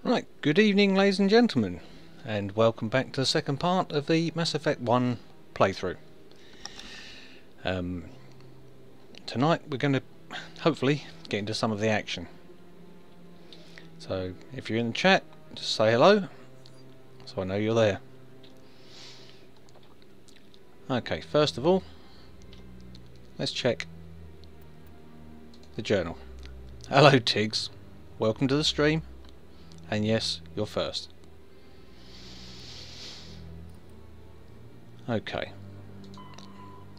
Right, good evening ladies and gentlemen, and welcome back to the second part of the Mass Effect 1 playthrough. Tonight we're going to hopefully get into some of the action. So if you're in the chat, just say hello, so I know you're there. Okay, first of all, let's check the journal. Hello Tiggs, welcome to the stream. And yes, you're first. Okay.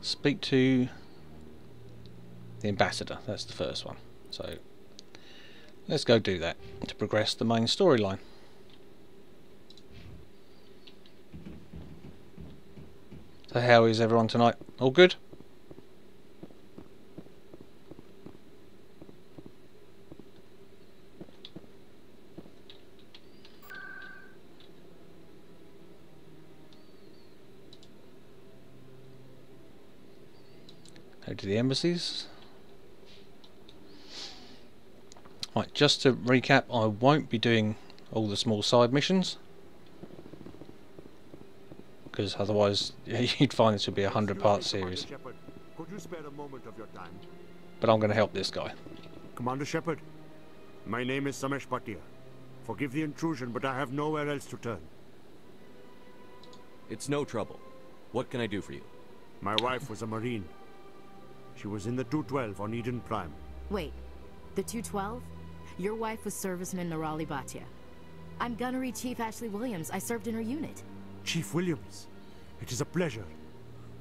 Speak to the ambassador. That's the first one. So let's go do that to progress the main storyline. So how is everyone tonight? All good? Go to the embassies. Right, just to recap, I won't be doing all the small side missions, because otherwise you'd find this would be a 100-part series. Could you spare a moment of your time? But I'm going to help this guy. Commander Shepard, my name is Sausagefingers. Forgive the intrusion, but I have nowhere else to turn. It's no trouble. What can I do for you? My wife was a Marine. She was in the 212 on Eden Prime. Wait, the 212? Your wife was serviceman Nirali Bhatia. I'm Gunnery Chief Ashley Williams. I served in her unit. Chief Williams, it is a pleasure.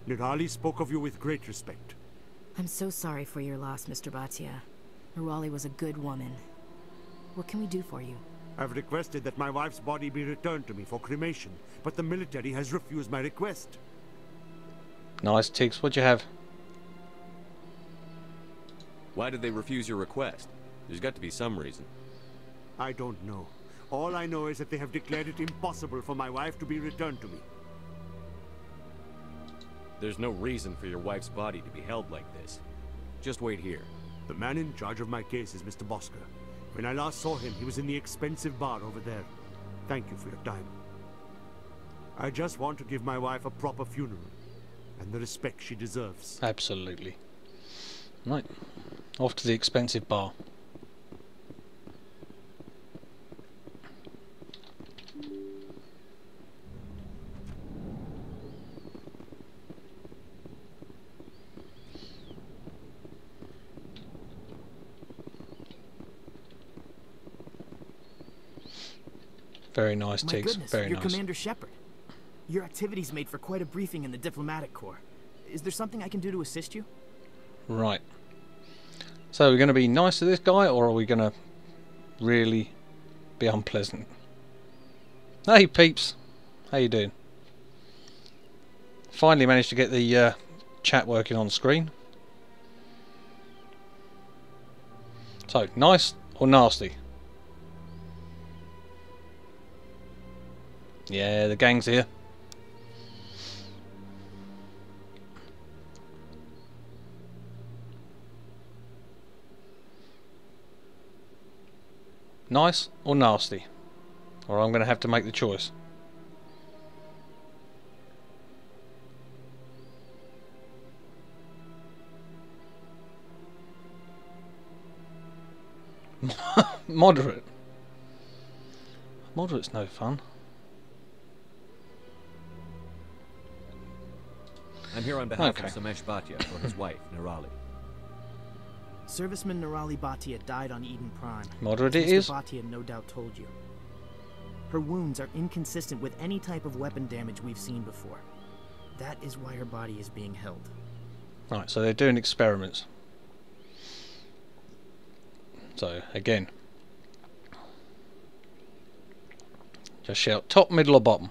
Nirali spoke of you with great respect. I'm so sorry for your loss, Mr. Bhatia. Nirali was a good woman. What can we do for you? I've requested that my wife's body be returned to me for cremation, but the military has refused my request. Nice, Tiggs. What'd you have? Why did they refuse your request? There's got to be some reason. I don't know. All I know is that they have declared it impossible for my wife to be returned to me. There's no reason for your wife's body to be held like this. Just wait here. The man in charge of my case is Mr. Bosker. When I last saw him, he was in the expensive bar over there. Thank you for your time. I just want to give my wife a proper funeral, and the respect she deserves. Absolutely. Right. Off to the expensive bar. Very nice, My Tiggs. goodness, Very you're nice. Commander Shepard. Your activities made for quite a briefing in the diplomatic corps. Is there something I can do to assist you? Right. So we're going to be nice to this guy, or are we going to really be unpleasant? Hey peeps, how you doing? Finally managed to get the chat working on screen. So, nice or nasty? Yeah, the gang's here. Nice or nasty? Or I'm going to have to make the choice. Moderate. Moderate's no fun. I'm here on behalf Okay. of Samesh Bhatia for his wife, Nirali. Serviceman Nirali Bhatia died on Eden Prime. Moderate it Mr. is. Bhatia no doubt told you. Her wounds are inconsistent with any type of weapon damage we've seen before. That is why her body is being held. Right, so they're doing experiments. So, again. Just shout top, middle or bottom.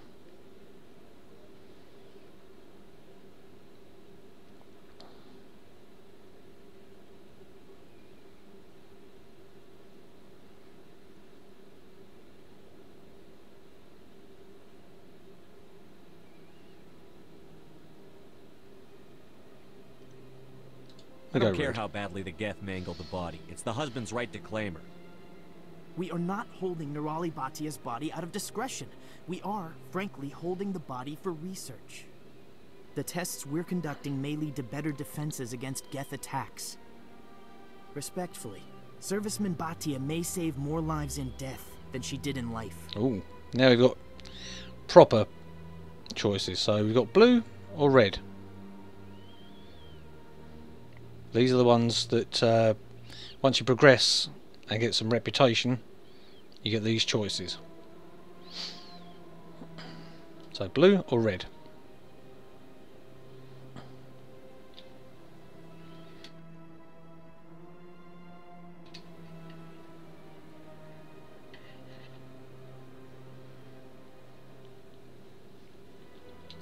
I don't care how badly the Geth mangled the body. It's the husband's right to claim her. We are not holding Nerali Batia's body out of discretion. We are, frankly, holding the body for research. The tests we're conducting may lead to better defenses against Geth attacks. Respectfully, Serviceman Batia may save more lives in death than she did in life. Ooh, now we've got proper choices. So we've got blue or red. These are the ones that once you progress and get some reputation, you get these choices. So blue or red.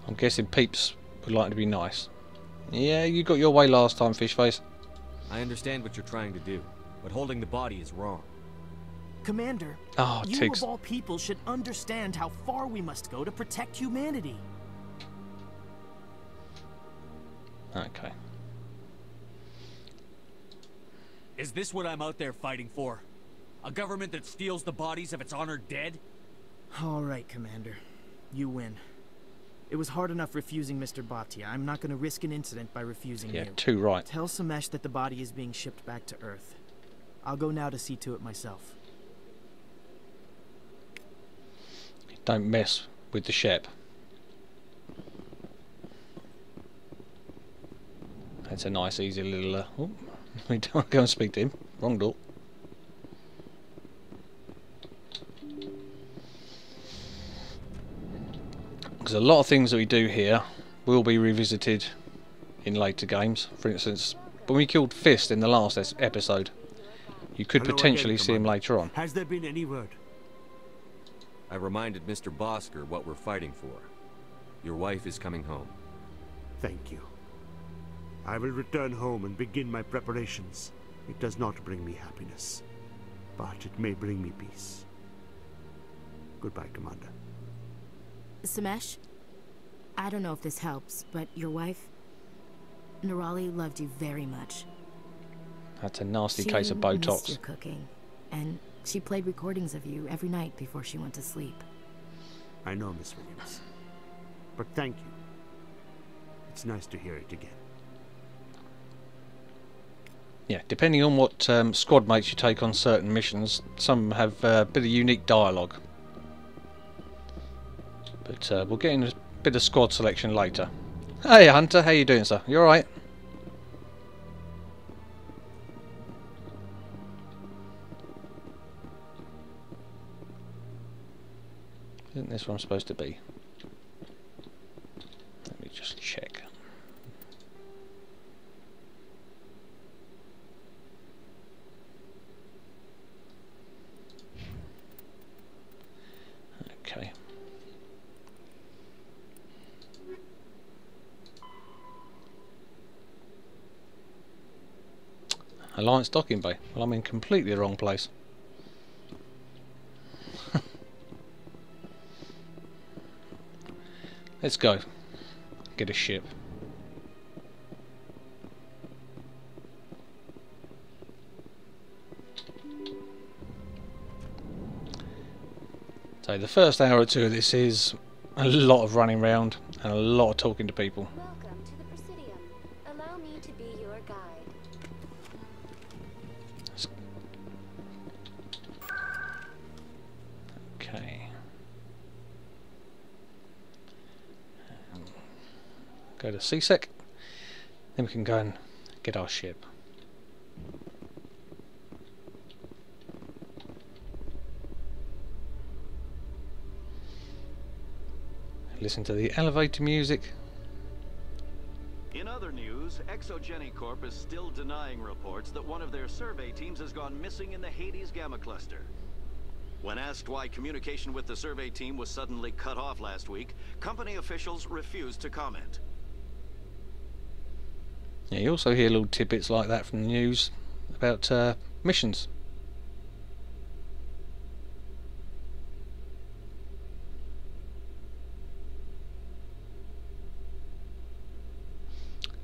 I'm guessing Peeps would like to be nice. Yeah, you got your way last time, Fishface. I understand what you're trying to do, but holding the body is wrong. Commander, you Tiggs. of all people should understand how far we must go to protect humanity. Okay. Is this what I'm out there fighting for? A government that steals the bodies of its honored dead? All right, Commander. You win. It was hard enough refusing Mr. Bhatia. I'm not going to risk an incident by refusing you. Yeah, too right. Tell Samesh that the body is being shipped back to Earth. I'll go now to see to it myself. Don't mess with the Shep. That's a nice, easy little... oh, we don't go and speak to him. Wrong door. Because a lot of things that we do here will be revisited in later games. For instance, when we killed Fist in the last episode, you could Hello potentially again, see him Commander. later on. Has there been any word? I reminded Mr. Bosker what we're fighting for. Your wife is coming home. Thank you. I will return home and begin my preparations. It does not bring me happiness, but it may bring me peace. Goodbye, Commander. Samesh, I don't know if this helps, but your wife, Nerali, loved you very much. That's a nasty She case of missed Botox. your cooking, and she played recordings of you every night before she went to sleep. I know, Miss Williams. But thank you. It's nice to hear it again. Yeah, depending on what squad mates you take on certain missions, some have a bit of unique dialogue. But we'll get in a bit of squad selection later. Hey Hunter, how you doing, sir? You alright? Isn't this where I'm supposed to be? Let me just check. Okay. Alliance Docking Bay. Well, I'm in completely the wrong place. Let's go. Get a ship. So the first hour or two of this is a lot of running around and a lot of talking to people. Welcome to the Presidium. Allow me to be your guide. Okay. Go to CSEC. Then we can go and get our ship. Listen to the elevator music. In other news, Exogeny Corp is still denying reports that one of their survey teams has gone missing in the Hades Gamma Cluster. When asked why communication with the survey team was suddenly cut off last week, company officials refused to comment. Yeah, you also hear little tidbits like that from the news about missions.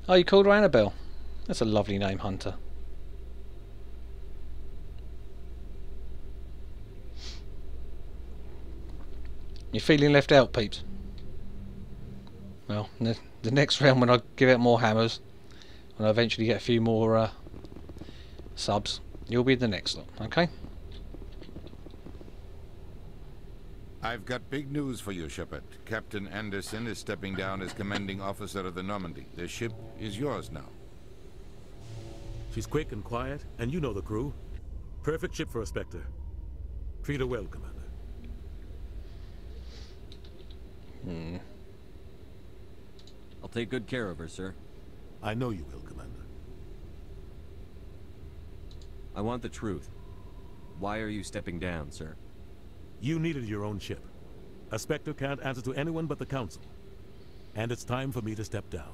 Oh, you called her Annabelle. That's a lovely name, Hunter. You're feeling left out, peeps? Well, the next round when I give out more hammers, when I eventually get a few more subs, you'll be the next lot, okay? I've got big news for you, Shepard. Captain Anderson is stepping down as commanding officer of the Normandy. The ship is yours now. She's quick and quiet, and you know the crew. Perfect ship for a Spectre. Treat her well, Commander. I'll take good care of her, sir. I know you will, Commander. I want the truth. Why are you stepping down, sir? You needed your own ship. A Spectre can't answer to anyone but the Council. And it's time for me to step down.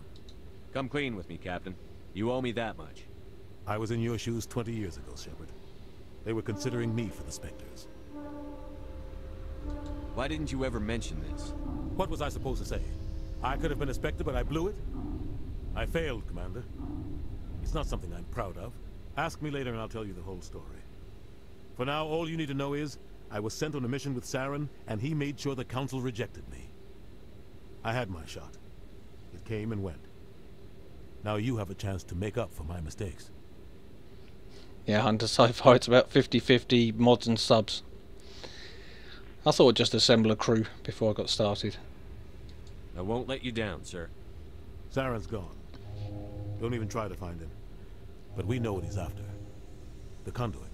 Come clean with me, Captain. You owe me that much. I was in your shoes 20 years ago, Shepard. They were considering me for the Spectres. Why didn't you ever mention this? What was I supposed to say? I could have been a Spectre, but I blew it? I failed, Commander. It's not something I'm proud of. Ask me later and I'll tell you the whole story. For now, all you need to know is, I was sent on a mission with Saren, and he made sure the Council rejected me. I had my shot. It came and went. Now you have a chance to make up for my mistakes. Yeah, Hunter, so far it's about 50-50 mods and subs. I thought I'd just assemble a crew before I got started. I won't let you down, sir. Saren's gone. Don't even try to find him. But we know what he's after. The conduit.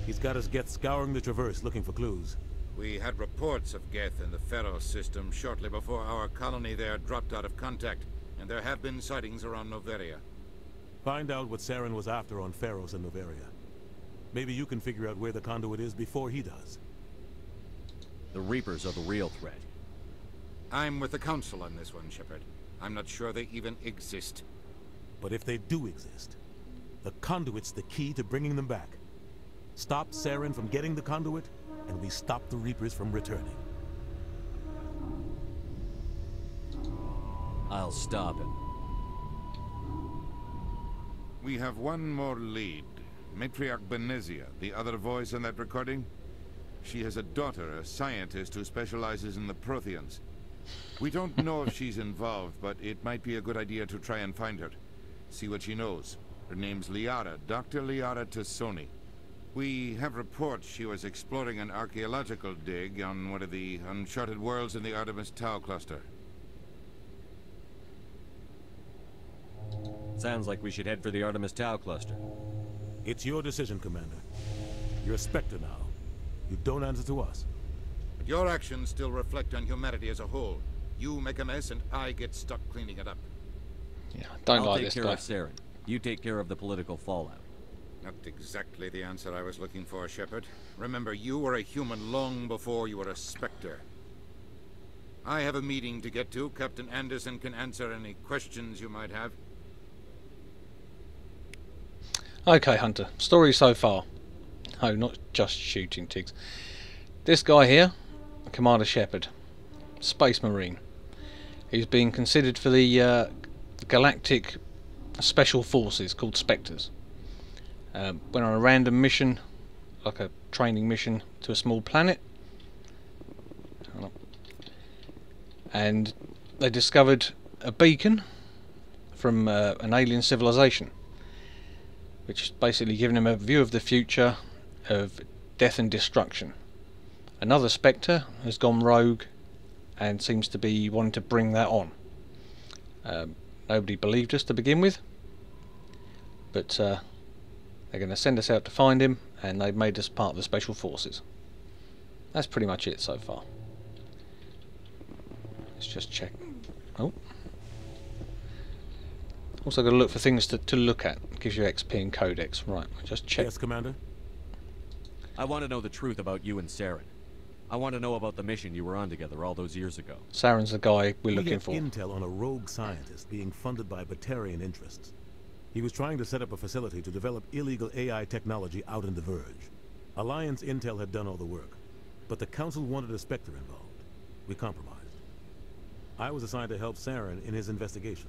He's got his Geth scouring the Traverse looking for clues. We had reports of Geth in the Pharaoh system shortly before our colony there dropped out of contact, and there have been sightings around Noveria. Find out what Saren was after on Pharaohs and Noveria. Maybe you can figure out where the conduit is before he does. The Reapers are the real threat. I'm with the Council on this one, Shepard. I'm not sure they even exist. But if they do exist, the conduit's the key to bringing them back. Stop Saren from getting the conduit, and we stop the Reapers from returning. I'll stop him. We have one more lead. Matriarch Benezia, the other voice in that recording. She has a daughter, a scientist who specializes in the Protheans. We don't know if she's involved, but it might be a good idea to try and find her. See what she knows. Her name's Liara, Dr. Liara Tassoni. We have reports she was exploring an archaeological dig on one of the uncharted worlds in the Artemis Tau cluster. Sounds like we should head for the Artemis Tau cluster. It's your decision, Commander. You're a Spectre now. You don't answer to us. But your actions still reflect on humanity as a whole. You make a mess and I get stuck cleaning it up. Yeah, don't I'll like take this care guy. of Saren. You take care of the political fallout. Not exactly the answer I was looking for, Shepard. Remember, you were a human long before you were a Spectre. I have a meeting to get to. Captain Anderson can answer any questions you might have. Okay, Hunter. Story so far. No, not just shooting, Tiggs. This guy here, Commander Shepard, Space Marine. He's being considered for the Galactic Special Forces called Spectres. Went on a random mission, like a training mission, to a small planet. And they discovered a beacon from an alien civilization, which is basically giving them a view of the future of death and destruction. Another Spectre has gone rogue and seems to be wanting to bring that on. Nobody believed us to begin with, but they're going to send us out to find him, and they've made us part of the Special Forces. That's pretty much it so far. Let's just check. Oh. Also got to look for things to look at. It gives you XP and Codex. Right, just check. Yes, Commander? I want to know the truth about you and Saren. I want to know about the mission you were on together all those years ago. Saren's the guy we're We looking get for. intel on a rogue scientist being funded by Batarian interests. He was trying to set up a facility to develop illegal AI technology out in the Verge. Alliance intel had done all the work, but the Council wanted a Spectre involved. We compromised. I was assigned to help Saren in his investigation.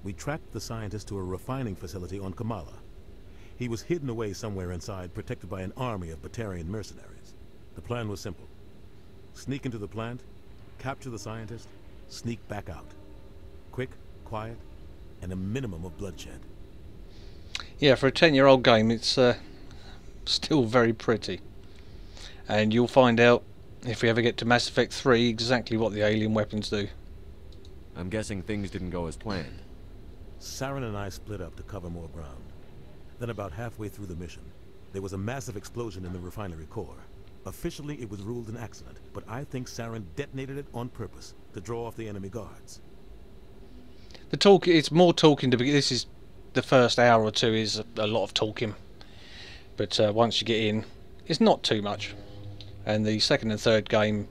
We tracked the scientist to a refining facility on Kamala. He was hidden away somewhere inside, protected by an army of Batarian mercenaries. The plan was simple. Sneak into the plant, Capture the scientist, sneak back out. Quick, quiet, and a minimum of bloodshed. Yeah, for a 10-year-old game, it's still very pretty. And you'll find out, if we ever get to Mass Effect 3, exactly what the alien weapons do. I'm guessing things didn't go as planned. Saren and I split up to cover more ground. Then about halfway through the mission, there was a massive explosion in the refinery core. Officially, it was ruled an accident, but I think Saren detonated it on purpose to draw off the enemy guards. The talk, it's more talking to begin. This is the first hour or two is a lot of talking, but once you get in, it's not too much. And the second and third game,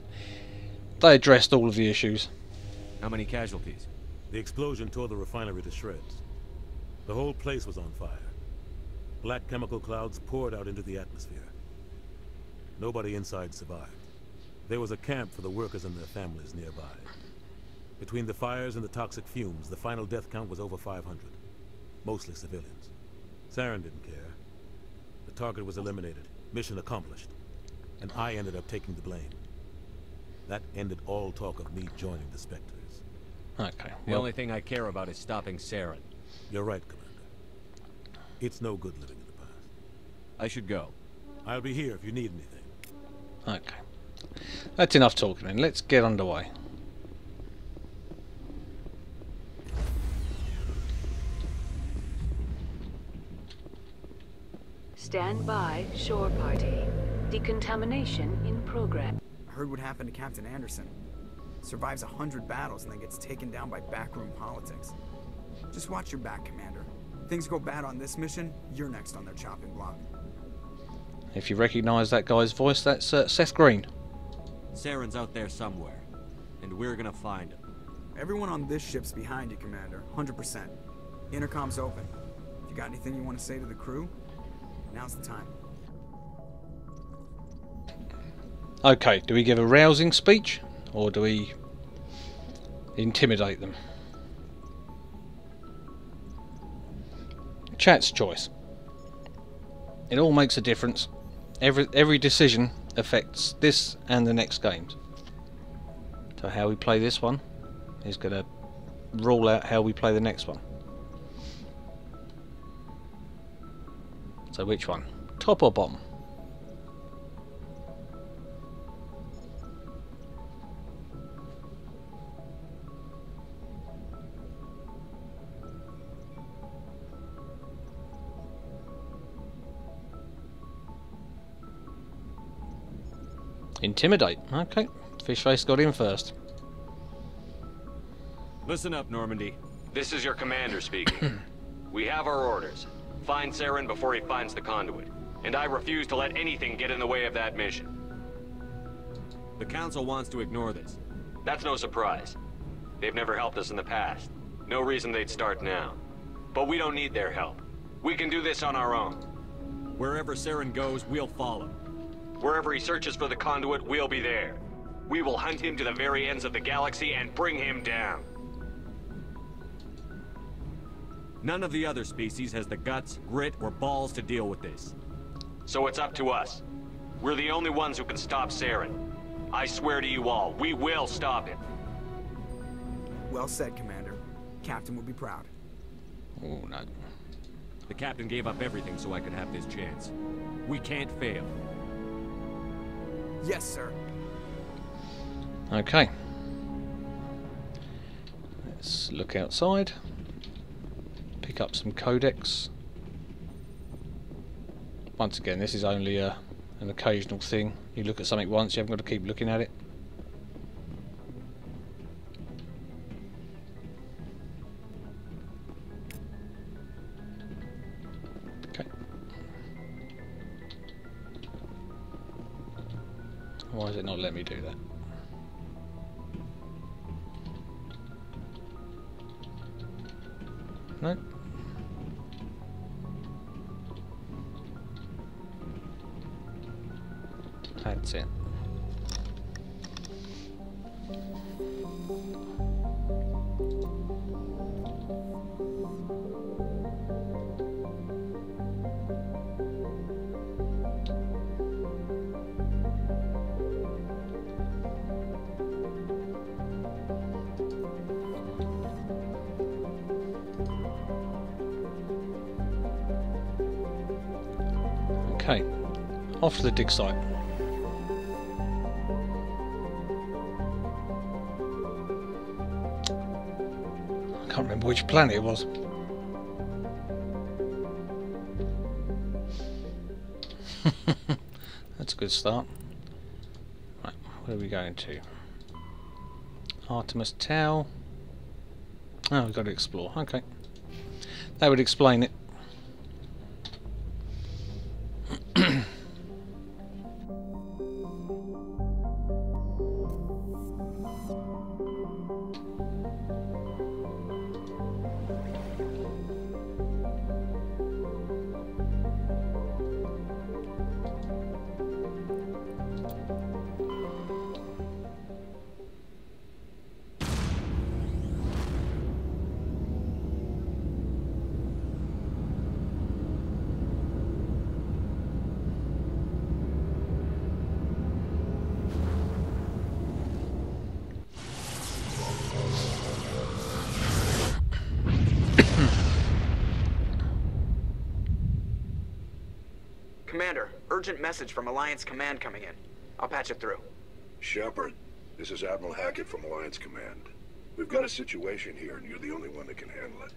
they addressed all of the issues. How many casualties? The explosion tore the refinery to shreds. The whole place was on fire. Black chemical clouds poured out into the atmosphere. Nobody inside survived. There was a camp for the workers and their families nearby. Between the fires and the toxic fumes, the final death count was over 500. Mostly civilians. Saren didn't care. The target was eliminated. Mission accomplished. And I ended up taking the blame. That ended all talk of me joining the Spectres. Okay. The only thing I care about is stopping Saren. You're right, Commander. It's no good living in the past. I should go. I'll be here if you need anything. Okay. That's enough talking then. Let's get underway. Stand by, shore party. Decontamination in progress. I heard what happened to Captain Anderson. Survives 100 battles and then gets taken down by backroom politics. Just watch your back, Commander. Things go bad on this mission, you're next on their chopping block. If you recognise that guy's voice, that's Seth Green. Saren's out there somewhere, and we're gonna find him. Everyone on this ship's behind you, Commander. 100%. Intercom's open. If you got anything you want to say to the crew, now's the time. Okay, do we give a rousing speech, or do we intimidate them? Chat's choice. It all makes a difference. Every decision affects this and the next games. So how we play this one is going to rule out how we play the next one. So which one? Top or bottom? Intimidate. Okay. Fishface got in first. Listen up, Normandy. This is your commander speaking. We have our orders. Find Saren before he finds the conduit. And I refuse to let anything get in the way of that mission. The Council wants to ignore this. That's no surprise. They've never helped us in the past. No reason they'd start now. But we don't need their help. We can do this on our own. Wherever Saren goes, we'll follow. Wherever he searches for the conduit, we'll be there. We will hunt him to the very ends of the galaxy and bring him down. None of the other species has the guts, grit, or balls to deal with this. So it's up to us. We're the only ones who can stop Saren. I swear to you all, we will stop him. Well said, Commander. Captain will be proud. Oh, no. The Captain gave up everything so I could have this chance. We can't fail. Yes, sir. Okay. Let's look outside. Pick up some codex. Once again, this is only an occasional thing. You look at something once, you haven't got to keep looking at it. Okay. Why does it not let me do that? No. That's it. Okay, off to the dig site. I can't remember which planet it was. That's a good start. Right, where are we going to? Artemis Tau. Oh, we've got to explore. Okay. That would explain it. Commander, urgent message from Alliance Command coming in. I'll patch it through. Shepard, this is Admiral Hackett from Alliance Command. We've got a situation here, and you're the only one that can handle it.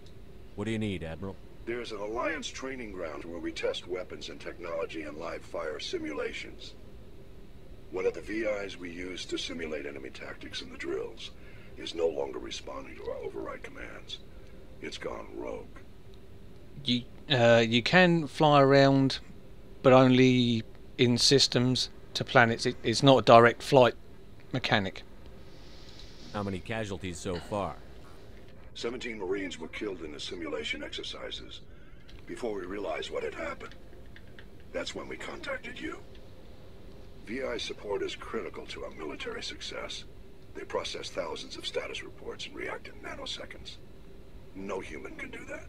What do you need, Admiral? There's an Alliance training ground where we test weapons and technology in live fire simulations. One of the VIs we use to simulate enemy tactics in the drills is no longer responding to our override commands. It's gone rogue. You can fly around, but only in systems to planets. It's not a direct flight mechanic. How many casualties so far? 17 Marines were killed in the simulation exercises before we realized what had happened. That's when we contacted you. VI support is critical to our military success. They process thousands of status reports and react in nanoseconds. No human can do that.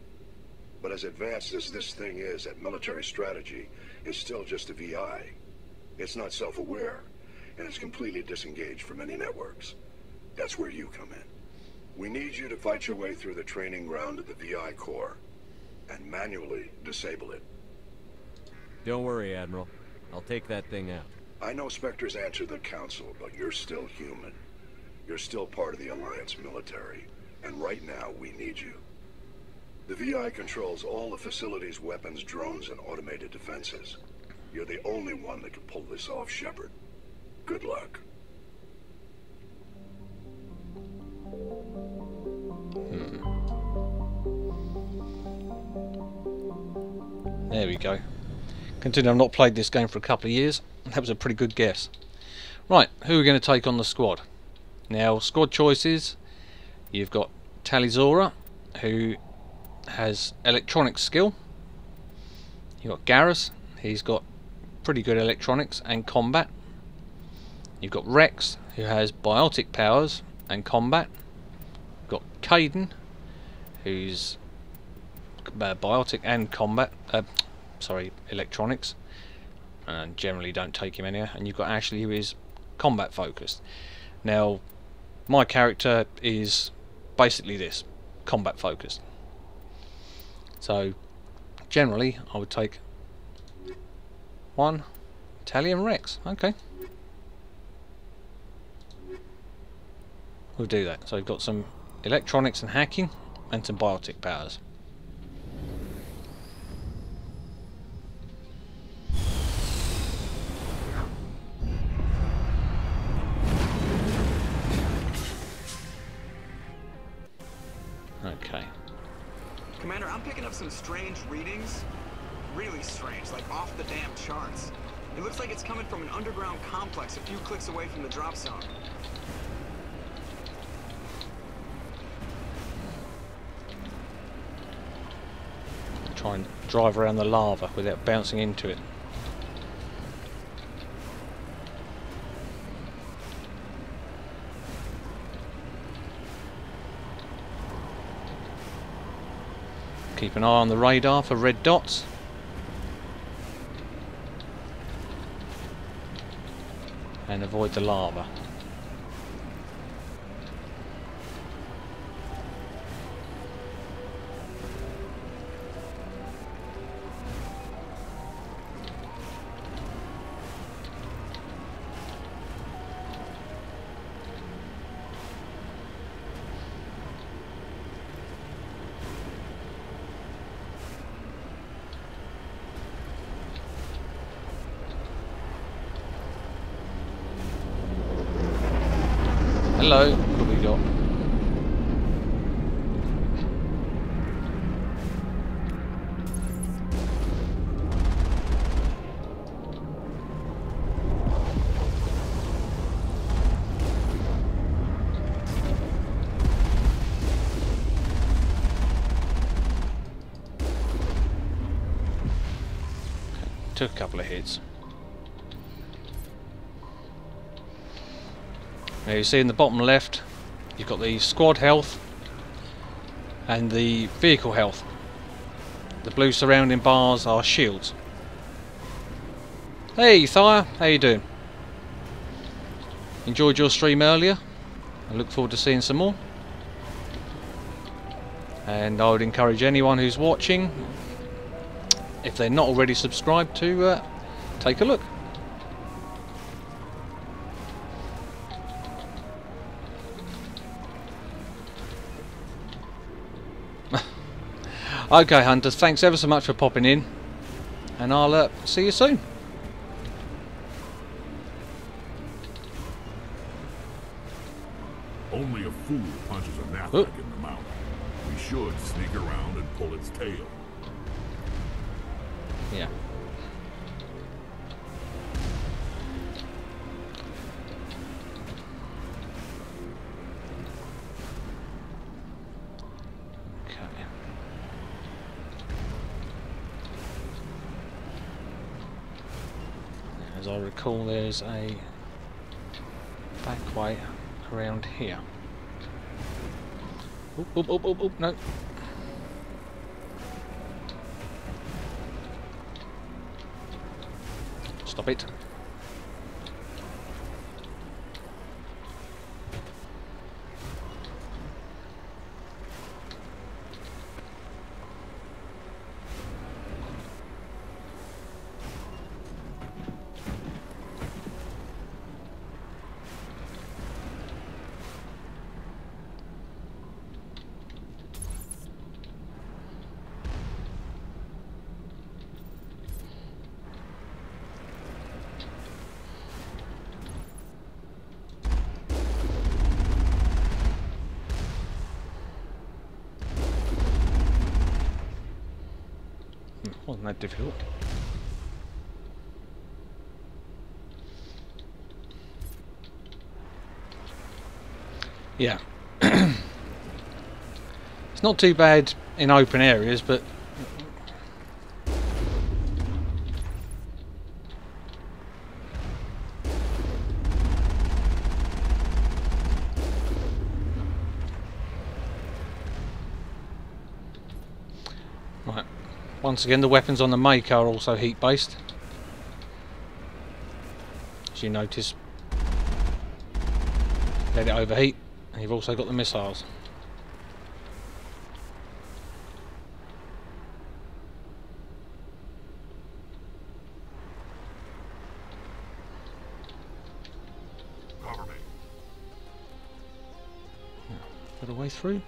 But as advanced as this thing is at military strategy, it's still just a VI. It's not self-aware, and it's completely disengaged from any networks. That's where you come in. We need you to fight your way through the training ground of the VI core and manually disable it. Don't worry, Admiral. I'll take that thing out. I know Spectres answer the Council, but you're still human. You're still part of the Alliance military, and right now we need you. The VI controls all the facility's weapons, drones, and automated defenses. You're the only one that can pull this off, Shepard. Good luck. There we go. Considering I've not played this game for a couple of years, that was a pretty good guess. Right, who are we going to take on the squad? Now, squad choices. You've got Talizora, who has electronics skill. You've got Garrus, he's got pretty good electronics and combat. You've got Rex, who has biotic powers and combat. You've got Caden, who's biotic and combat, electronics, and generally don't take him anywhere. And you've got Ashley, who is combat focused. Now, my character is basically this, combat focused. So, generally, I would take one Tally and Rex. Okay. We'll do that. So we've got some electronics and hacking and some biotic powers. Okay. Commander, I'm picking up some strange readings. Really strange, like off the damn charts. It looks like it's coming from an underground complex a few clicks away from the drop zone. Try and drive around the lava without bouncing into it. Keep an eye on the radar for red dots. And avoid the lava. Hello, what have we got? Took a couple of hits. Now you see in the bottom left you've got the squad health and the vehicle health. The blue surrounding bars are shields. Hey Thire, how you doing? Enjoyed your stream earlier. I look forward to seeing some more. And I would encourage anyone who's watching, if they're not already subscribed, to take a look. Okay hunters, thanks ever so much for popping in, and I'll see you soon. Only a fool punches a knapsack in the mouth. We should sneak around and pull its tail. Yeah. As I recall, there's a back way around here. Oop, oop, oop, oop, oop, no. Stop it. Wasn't that difficult. Yeah. It's not too bad in open areas, but right. Once again, the weapons on the make are also heat based, as you notice. Let it overheat, and you've also got the missiles. Cover me. Got a way through.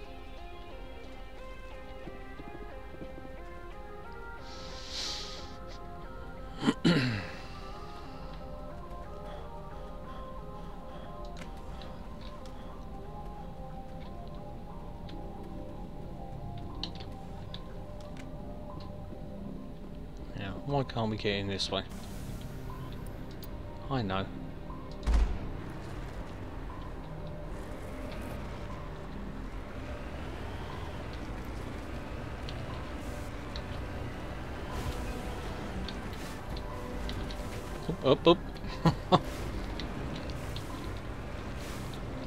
Why can't we get in this way? I know. Up, up.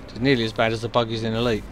It's nearly as bad as the buggies in Elite.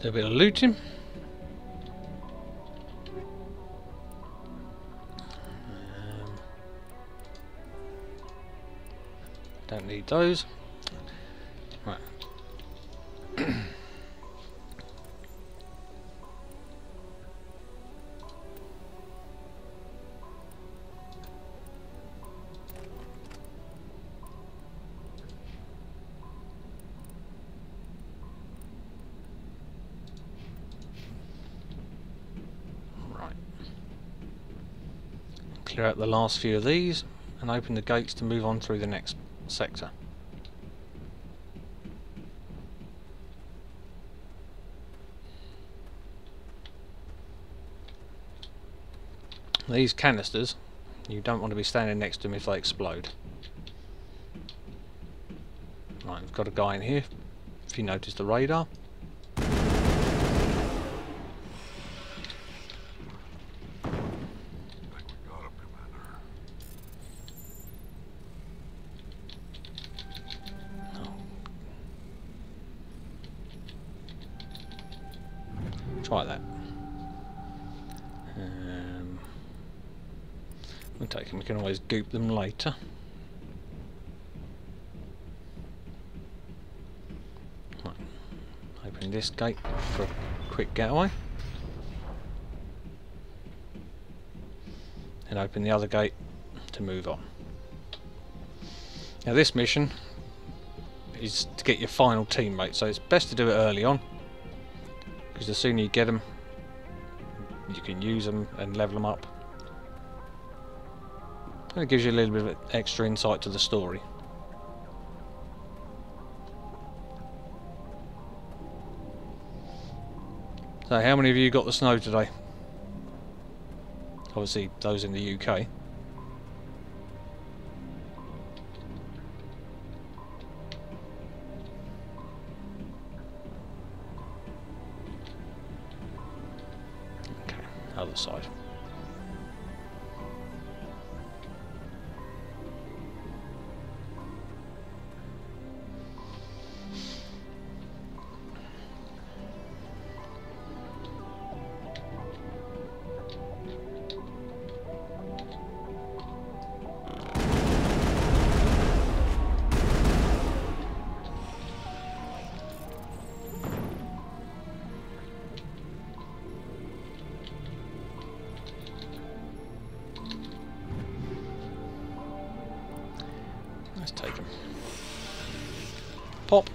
Do a bit of looting. Don't need those. Right. Clear out the last few of these and open the gates to move on through the next sector. These canisters, you don't want to be standing next to them if they explode. Right, we've got a guy in here, if you notice the radar. Try that. We'll take them, we can always goop them later. Right. Open this gate for a quick getaway. And open the other gate to move on. Now this mission is to get your final teammate, so it's best to do it early on. Because the sooner you get them, you can use them and level them up. And it gives you a little bit of extra insight to the story. So how many of you got the snow today? Obviously those in the UK. Other side. Let's take him. Pop.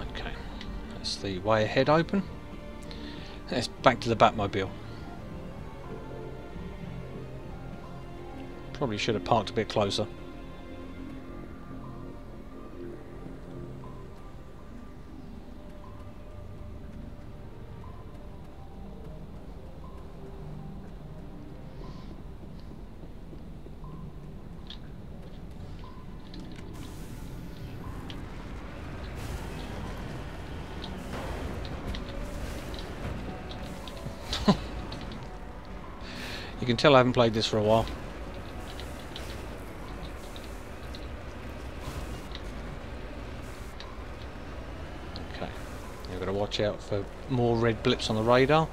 Okay, that's the way ahead open. Let's back to the Batmobile. Probably should have parked a bit closer. You can tell I haven't played this for a while. Okay, you've got to watch out for more red blips on the radar.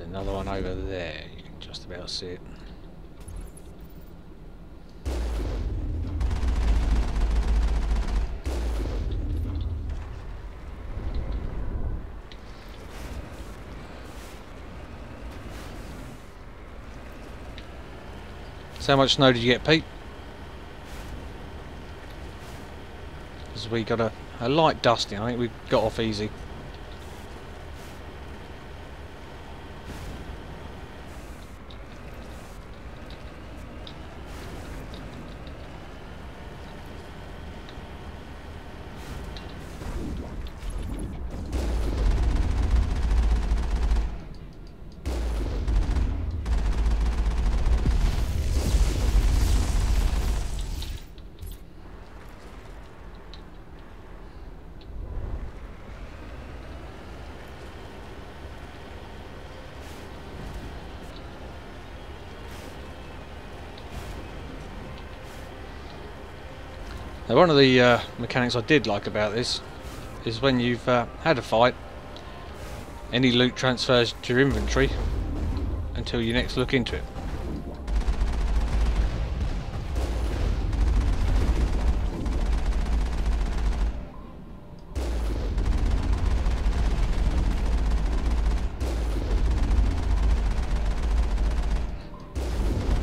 Another one over there, you can just about see it. So how much snow did you get, Pete? Because we got a light dusting, I think we got off easy. Now, one of the mechanics I did like about this is when you've had a fight, any loot transfers to your inventory until you next look into it.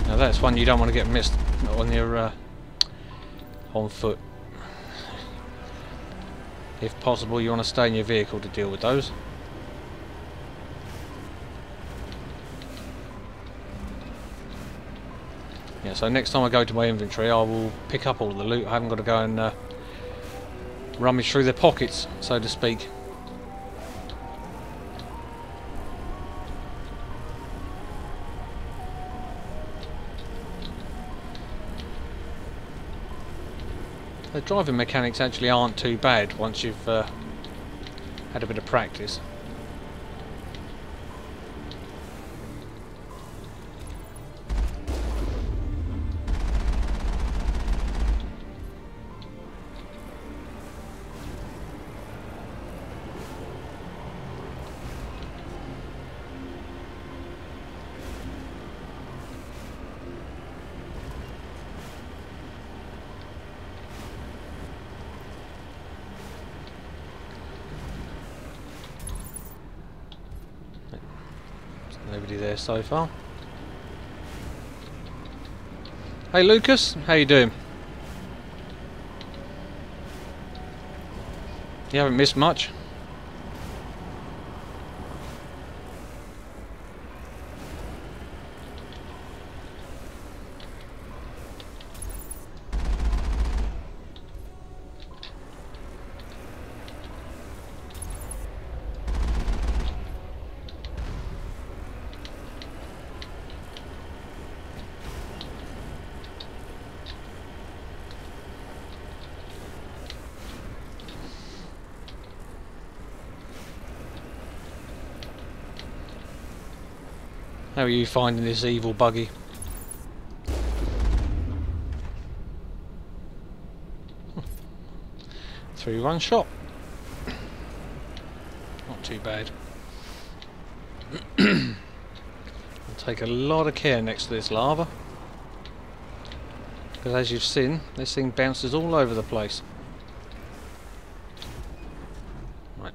Now that's one you don't want to get missed on your on foot. If possible, you want to stay in your vehicle to deal with those. Yeah, so next time I go to my inventory, I will pick up all the loot. I haven't got to go and rummage through their pockets, so to speak. The driving mechanics actually aren't too bad once you've had a bit of practice. Nobody there so far. Hey Lucas, how you doing? You haven't missed much. How are you finding this evil buggy? 3-1 shot. Not too bad. I'll take a lot of care next to this lava, because as you've seen, this thing bounces all over the place. Right.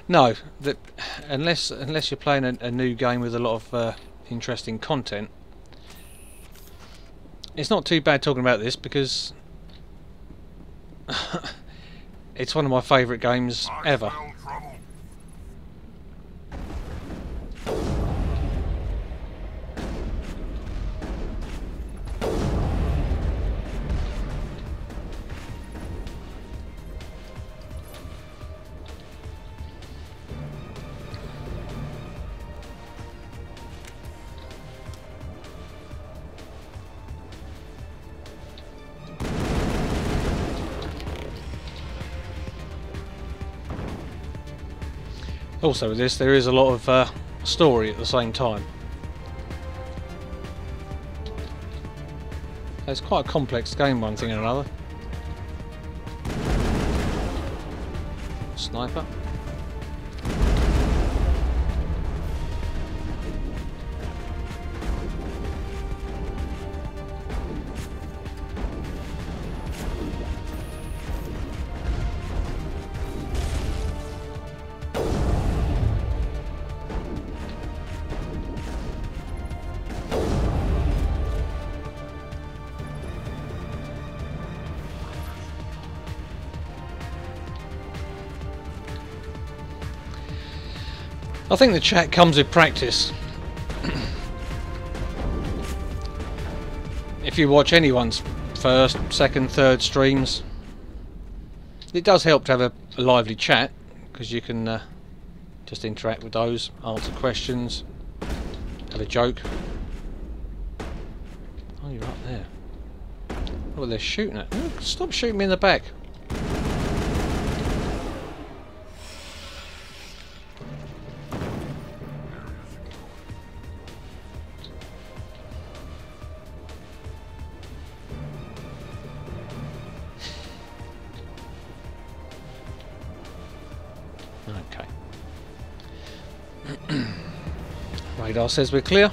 No, that unless you're playing a new game with a lot of interesting content, it's not too bad talking about this, because it's one of my favourite games ever. Also with this, there is a lot of story at the same time. It's quite a complex game, one thing and another. Sniper. I think the chat comes with practice. If you watch anyone's first, second, third streams, it does help to have a lively chat, because you can just interact with those, answer questions, have a joke. Oh, you're up there. Oh, they're shooting at. Oh, stop shooting me in the back. Radar says we're clear.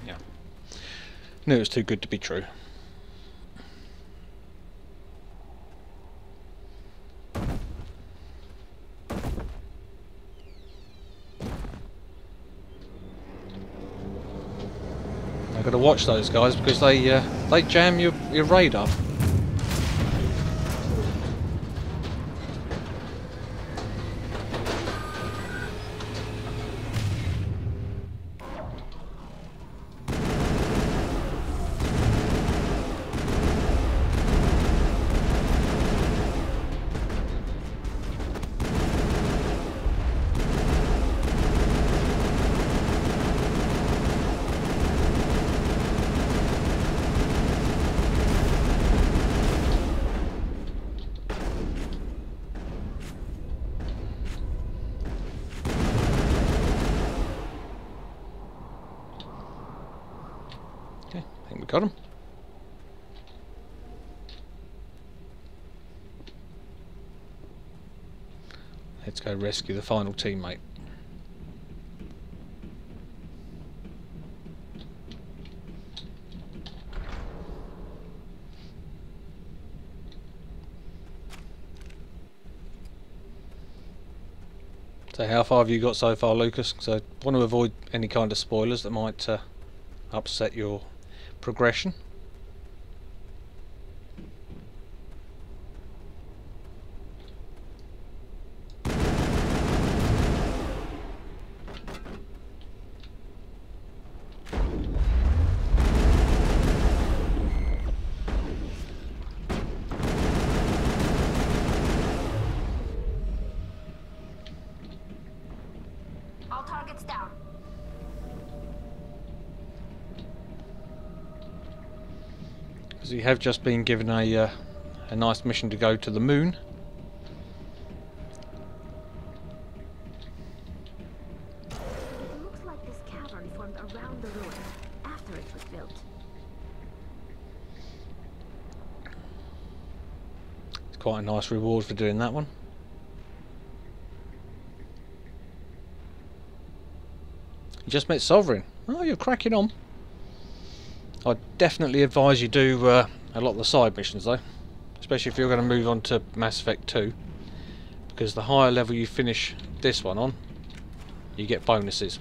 Yeah. Knew it was too good to be true. I've got to watch those guys because they jam your radar. Okay, I think we got him. Let's go rescue the final teammate. So how far have you got so far, Lucas? So I want to avoid any kind of spoilers that might upset your progression. All targets down. Because you have just been given a nice mission to go to the moon. It looks like this cavern formed around the ruin after it was built. It's quite a nice reward for doing that one. You just met Sovereign. Oh, you're cracking on. I'd definitely advise you do a lot of the side missions though, especially if you're going to move on to Mass Effect 2, because the higher level you finish this one on, you get bonuses.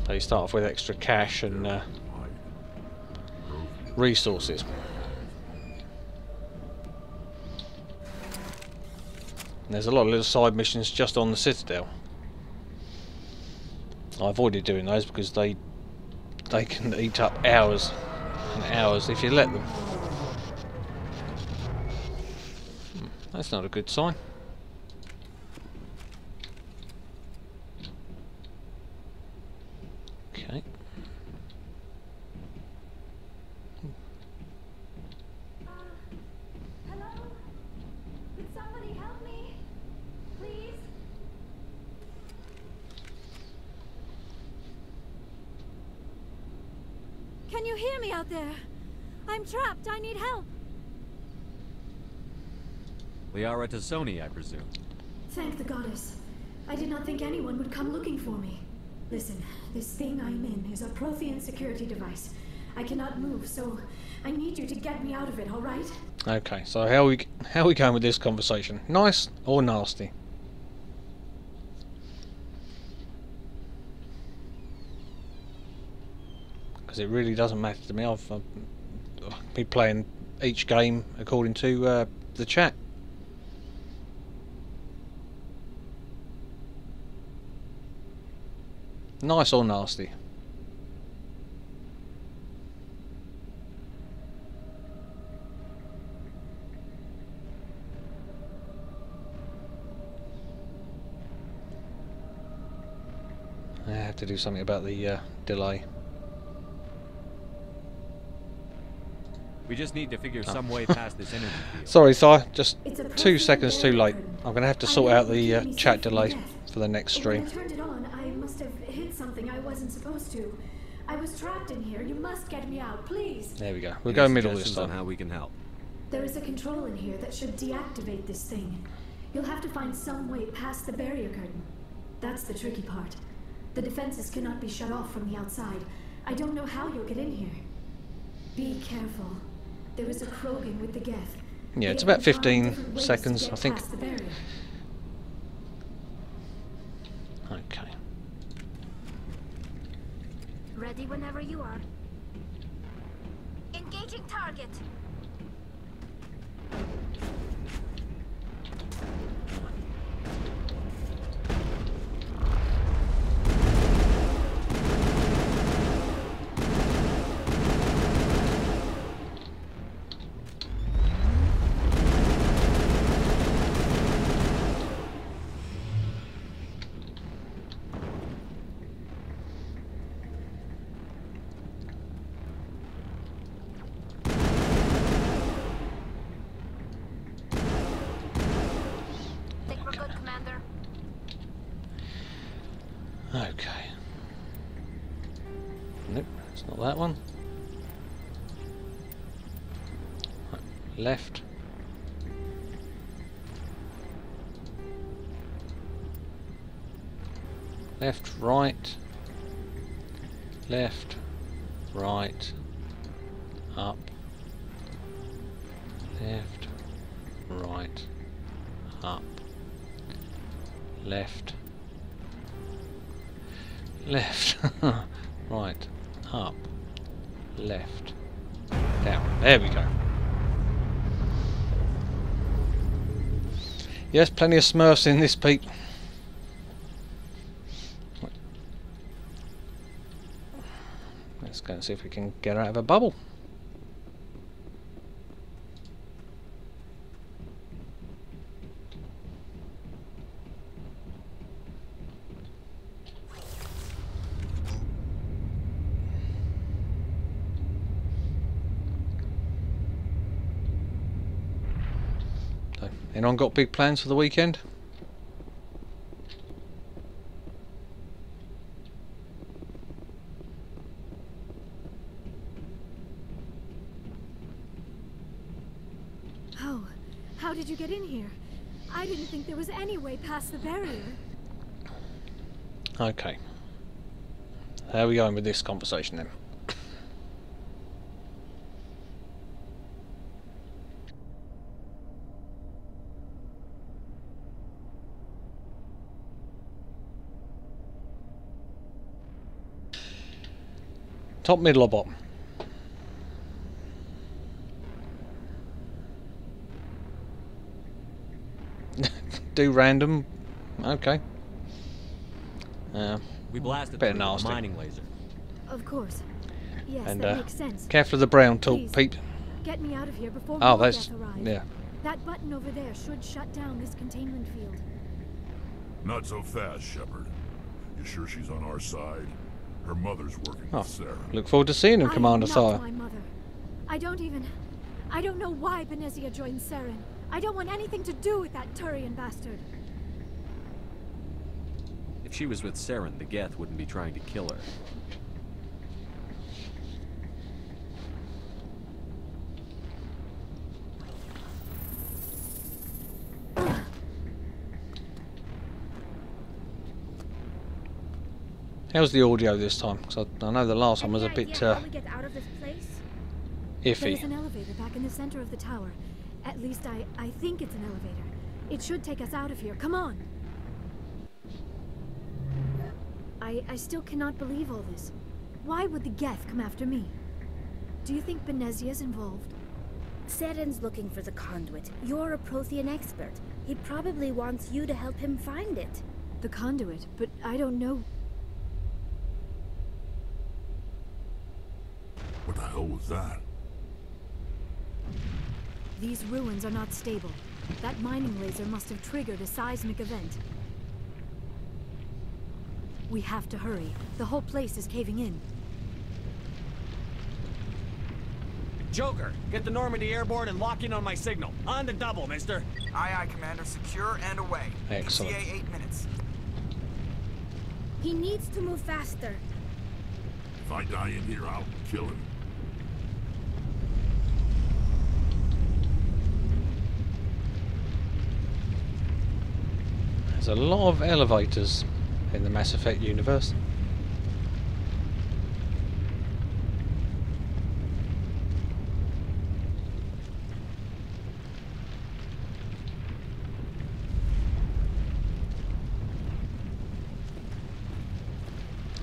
So you start off with extra cash and resources. And there's a lot of little side missions just on the Citadel. I avoided doing those because they can eat up hours and hours if you let them. That's not a good sign. Okay. Hello? Could somebody help me? Please? Can you hear me out there? I'm trapped. I need help. Liara Tassoni, I presume. Thank the goddess. I did not think anyone would come looking for me. Listen, this thing I'm in is a Prothean security device. I cannot move, so I need you to get me out of it, all right? Okay, so how are we going with this conversation? Nice or nasty? Because it really doesn't matter to me. I've been playing each game according to the chat. Nice or nasty? I have to do something about the delay. We just need to figure some way past this energy field. Sorry, Thire, just 2 seconds too late. I'm going to have to sort out the chat delay for the next stream. When I turned it on, I must have hit something I wasn't supposed to. I was trapped in here. You must get me out, please. There we go. We'll go middle this Suggestions on time. how we can help. There is a control in here that should deactivate this thing. You'll have to find some way past the barrier curtain. That's the tricky part. The defenses cannot be shut off from the outside. I don't know how you'll get in here. Be careful. There is a Krogan with the Geth. Yeah, it's about 15 seconds, I think. Okay. Ready whenever you are. Engaging target. Okay. Nope, it's not that one. Right, left. Left, right. Left, right. Up. Left, right. Up. Left. Left, right, up, left, down. There we go. Yes, plenty of Smurfs in this, Pete. Let's go and see if we can get out of a bubble. Anyone got big plans for the weekend? How did you get in here? I didn't think there was any way past the barrier. Okay. How are we going with this conversation then? Top, middle or bottom? Do random. Okay. We blasted bit through nasty. the mining laser. Of course. Yes, And that makes sense. careful of the brown tool, Please, Pete. Get me out of here before Oh, more that's Geth arrive. yeah. That button over there should shut down this containment field. Not so fast, Shepard. You sure she's on our side? Her mother's working with Sarah. Look forward to seeing him, Commander Thire. Not my mother. I don't know why Benezia joined Saren. I don't want anything to do with that Turian bastard. If she was with Saren, the Geth wouldn't be trying to kill her. How's the audio this time? Because I know the last one was a bit How we get out of this place? iffy. There's an elevator back in the center of the tower. At least I think it's an elevator. It should take us out of here. Come on. I still cannot believe all this. Why would the Geth come after me? Do you think Benezia's involved? Saren's looking for the conduit. You're a Prothean expert. He probably wants you to help him find it. The conduit? But I don't know. What the hell was that? These ruins are not stable. That mining laser must have triggered a seismic event. We have to hurry. The whole place is caving in. Joker, get the Normandy airborne and lock in on my signal. On the double, mister. Aye, aye, Commander. Secure and away. Excellent. ETA 8 minutes. He needs to move faster. If I die in here, I'll kill him. There's a lot of elevators in the Mass Effect universe.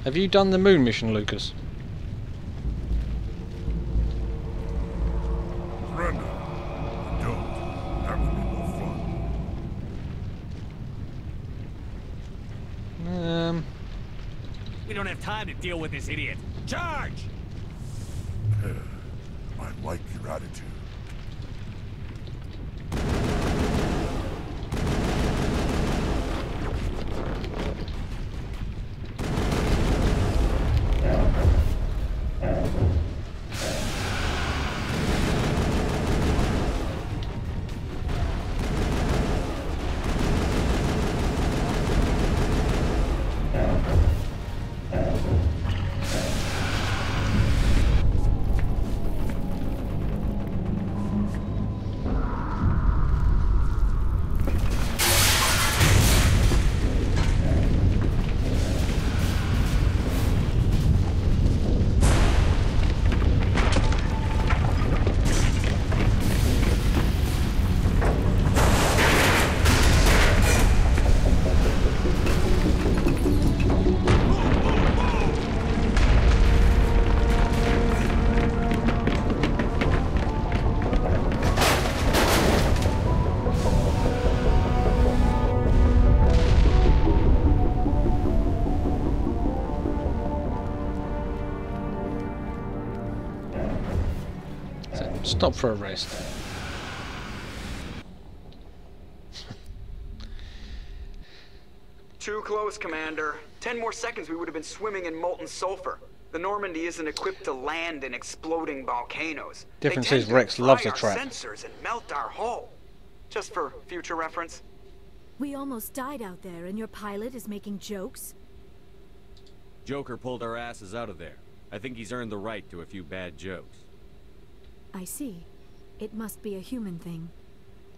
Have you done the moon mission, Lucas? Surrender. Don't. That would be more fun. We don't have time to deal with this idiot. Charge! I like your attitude. Stop for a rest. Too close, Commander. 10 more seconds we would have been swimming in molten sulfur. The Normandy isn't equipped to land in exploding volcanoes. Difference is Rex loves a trap. Sensors and melt our hull. Just for future reference. We almost died out there, and your pilot is making jokes? Joker pulled our asses out of there. I think he's earned the right to a few bad jokes. I see. It must be a human thing.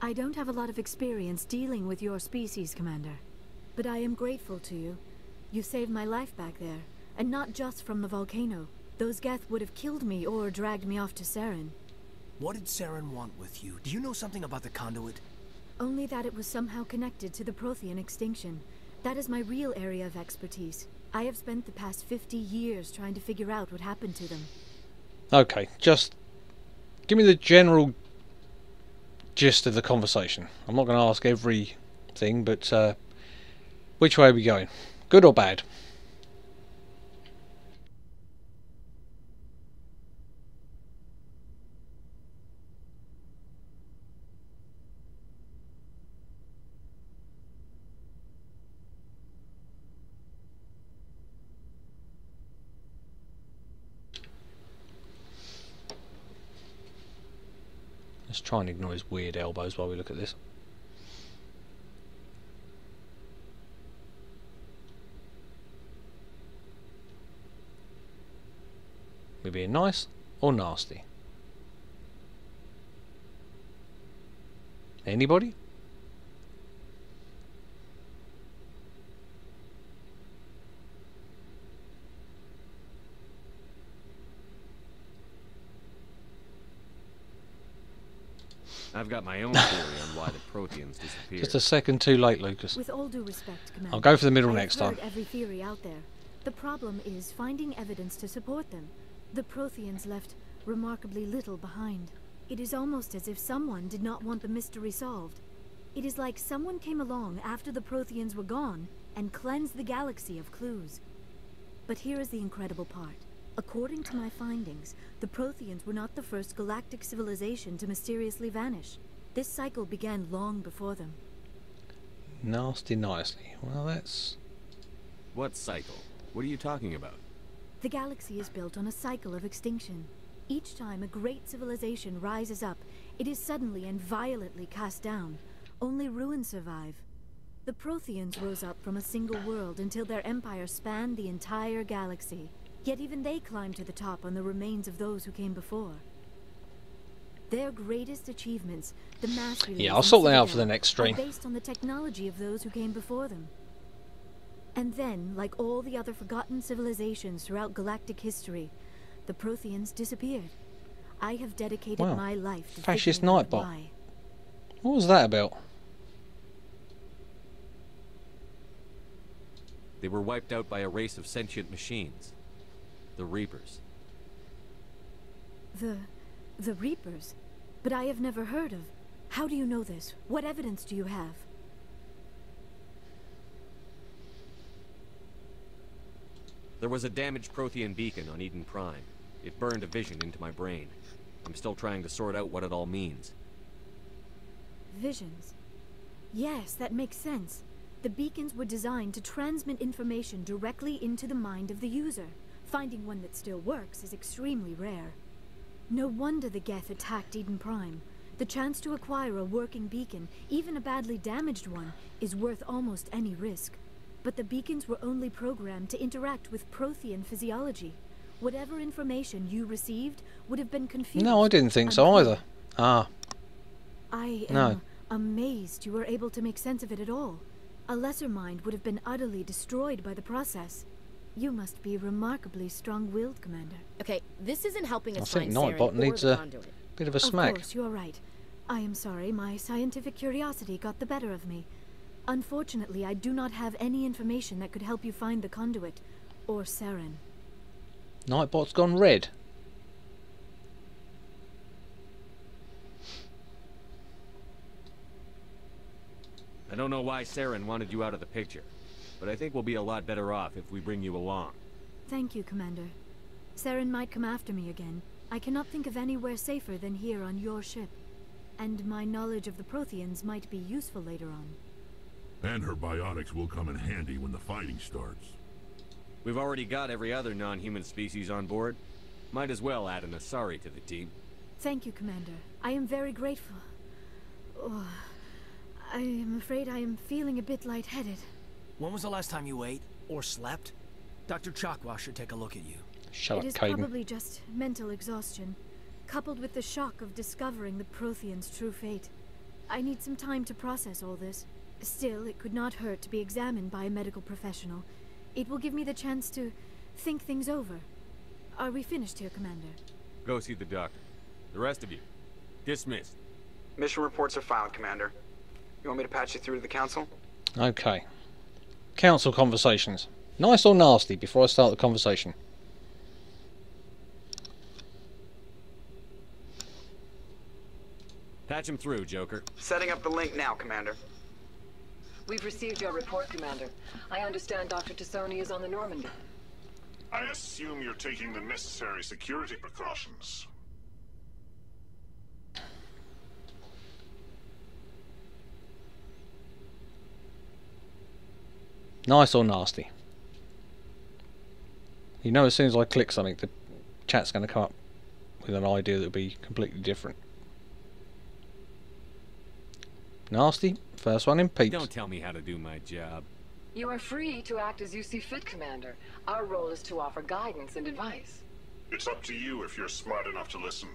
I don't have a lot of experience dealing with your species, Commander. But I am grateful to you. You saved my life back there, and not just from the volcano. Those Geth would have killed me or dragged me off to Saren. What did Saren want with you? Do you know something about the conduit? Only that it was somehow connected to the Prothean extinction. That is my real area of expertise. I have spent the past 50 years trying to figure out what happened to them. Okay, just give me the general gist of the conversation. I'm not going to ask everything, but which way are we going? Good or bad? Let's try and ignore his weird elbows while we look at this. We being nice or nasty? Anybody? I've got my own theory on why the Protheans disappeared. Just a second too late, Lucas. With all due respect, Commander, I'll go for the middle I've next time. heard every theory out there. The problem is finding evidence to support them. The Protheans left remarkably little behind. It is almost as if someone did not want the mystery solved. It is like someone came along after the Protheans were gone and cleansed the galaxy of clues. But here is the incredible part. According to my findings, the Protheans were not the first galactic civilization to mysteriously vanish. This cycle began long before them. Nasty nicely. Well, that's... What cycle? What are you talking about? The galaxy is built on a cycle of extinction. Each time a great civilization rises up, it is suddenly and violently cast down. Only ruins survive. The Protheans rose up from a single world until their empire spanned the entire galaxy. Yet even they climbed to the top on the remains of those who came before. Their greatest achievements, the mass relays Yeah, I'll sort that out for the next stream. are based on the technology of those who came before them. And then, like all the other forgotten civilizations throughout galactic history, the Protheans disappeared. I have dedicated my life to Fascist figuring out Nightbot. why. What was that about? They were wiped out by a race of sentient machines. The Reapers. The Reapers? But I have never heard of. How do you know this? What evidence do you have? There was a damaged Prothean beacon on Eden Prime. It burned a vision into my brain. I'm still trying to sort out what it all means. Visions. Yes, that makes sense. The beacons were designed to transmit information directly into the mind of the user. Finding one that still works is extremely rare. No wonder the Geth attacked Eden Prime. The chance to acquire a working beacon, even a badly damaged one, is worth almost any risk. But the beacons were only programmed to interact with Prothean physiology. Whatever information you received would have been confused. No, I didn't think so either. Ah. I am amazed you were able to make sense of it at all. A lesser mind would have been utterly destroyed by the process. You must be remarkably strong-willed, Commander. Okay, this isn't helping us I think find Nightbot Saren needs or the a conduit. bit of a smack. Of course, you're right. I am sorry, my scientific curiosity got the better of me. Unfortunately, I do not have any information that could help you find the conduit, or Saren. Nightbot's gone red. I don't know why Saren wanted you out of the picture, but I think we'll be a lot better off if we bring you along. Thank you, Commander. Saren might come after me again. I cannot think of anywhere safer than here on your ship. And my knowledge of the Protheans might be useful later on. And her biotics will come in handy when the fighting starts. We've already got every other non-human species on board. Might as well add an Asari to the team. Thank you, Commander. I am very grateful. Oh, I am afraid I am feeling a bit lightheaded. When was the last time you ate or slept? Dr. Chakwa should take a look at you. Shut up, It is Caden. probably just mental exhaustion, coupled with the shock of discovering the Protheans' true fate. I need some time to process all this. Still, it could not hurt to be examined by a medical professional. It will give me the chance to think things over. Are we finished here, Commander? Go see the doctor. The rest of you, dismissed. Mission reports are filed, Commander. You want me to patch you through to the Council? Okay. Council conversations. Nice or nasty before I start the conversation? Patch him through, Joker. Setting up the link now, Commander. We've received your report, Commander. I understand Dr. Tassoni is on the Normandy. I assume you're taking the necessary security precautions. Nice or nasty? You know, as soon as I click something, the chat's going to come up with an idea that will be completely different. Nasty? First one in peeps. Don't tell me how to do my job. You are free to act as you see fit, Commander. Our role is to offer guidance and advice. It's up to you if you're smart enough to listen.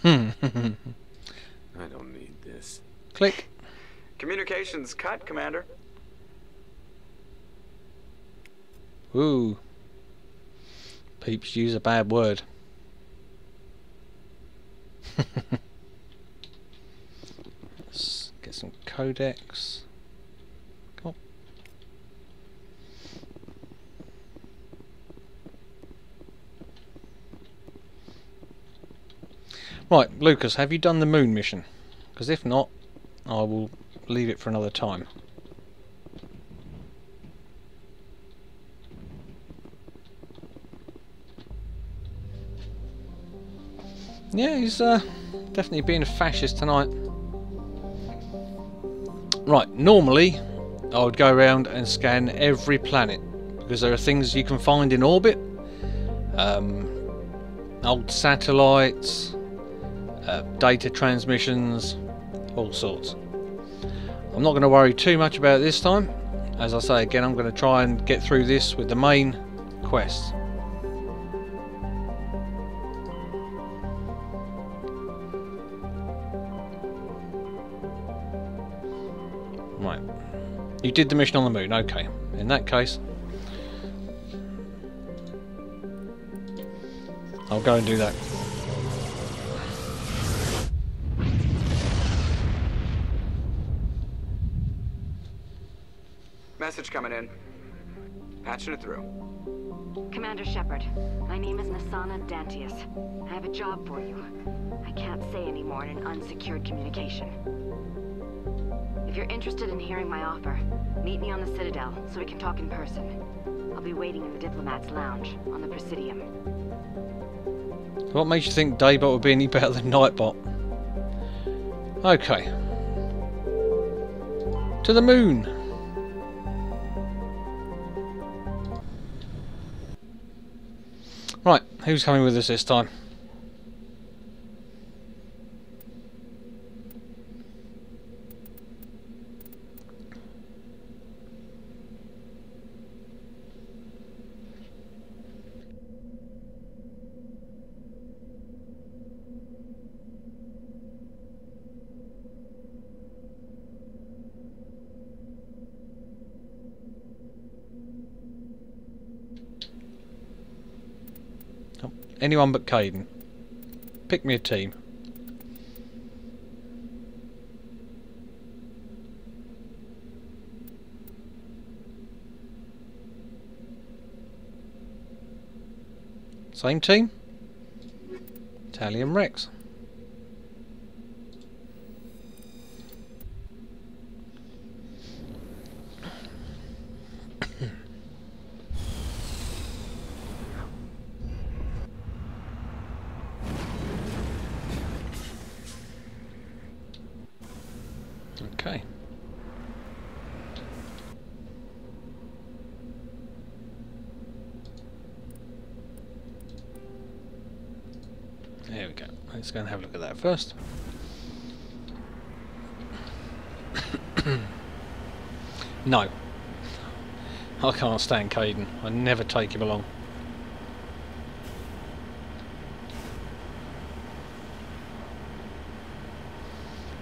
I don't need this. Click. Communications cut, Commander. Ooh. Peeps use a bad word. Let's get some codex. Come on. Right, Lucas, have you done the moon mission? Because if not, I will leave it for another time. Yeah, he's definitely being a fascist tonight. Right, normally I would go around and scan every planet because there are things you can find in orbit, old satellites, data transmissions, all sorts. I'm not going to worry too much about it this time. As I say again, I'm going to try and get through this with the main quest. Right, you did the mission on the moon, okay. In that case, I'll go and do that. Message coming in. Patching it through. Commander Shepard, my name is Nasana Dantius. I have a job for you. I can't say any more in an unsecured communication. If you're interested in hearing my offer, meet me on the Citadel so we can talk in person. I'll be waiting in the Diplomat's Lounge on the Presidium. What makes you think Daybot would be any better than Nightbot? Okay. To the moon! Right, who's coming with us this time? Anyone but Caden. Pick me a team. Same team? Italian Rex. Okay. There we go. Let's go and have a look at that first. No. I can't stand Caden. I never take him along.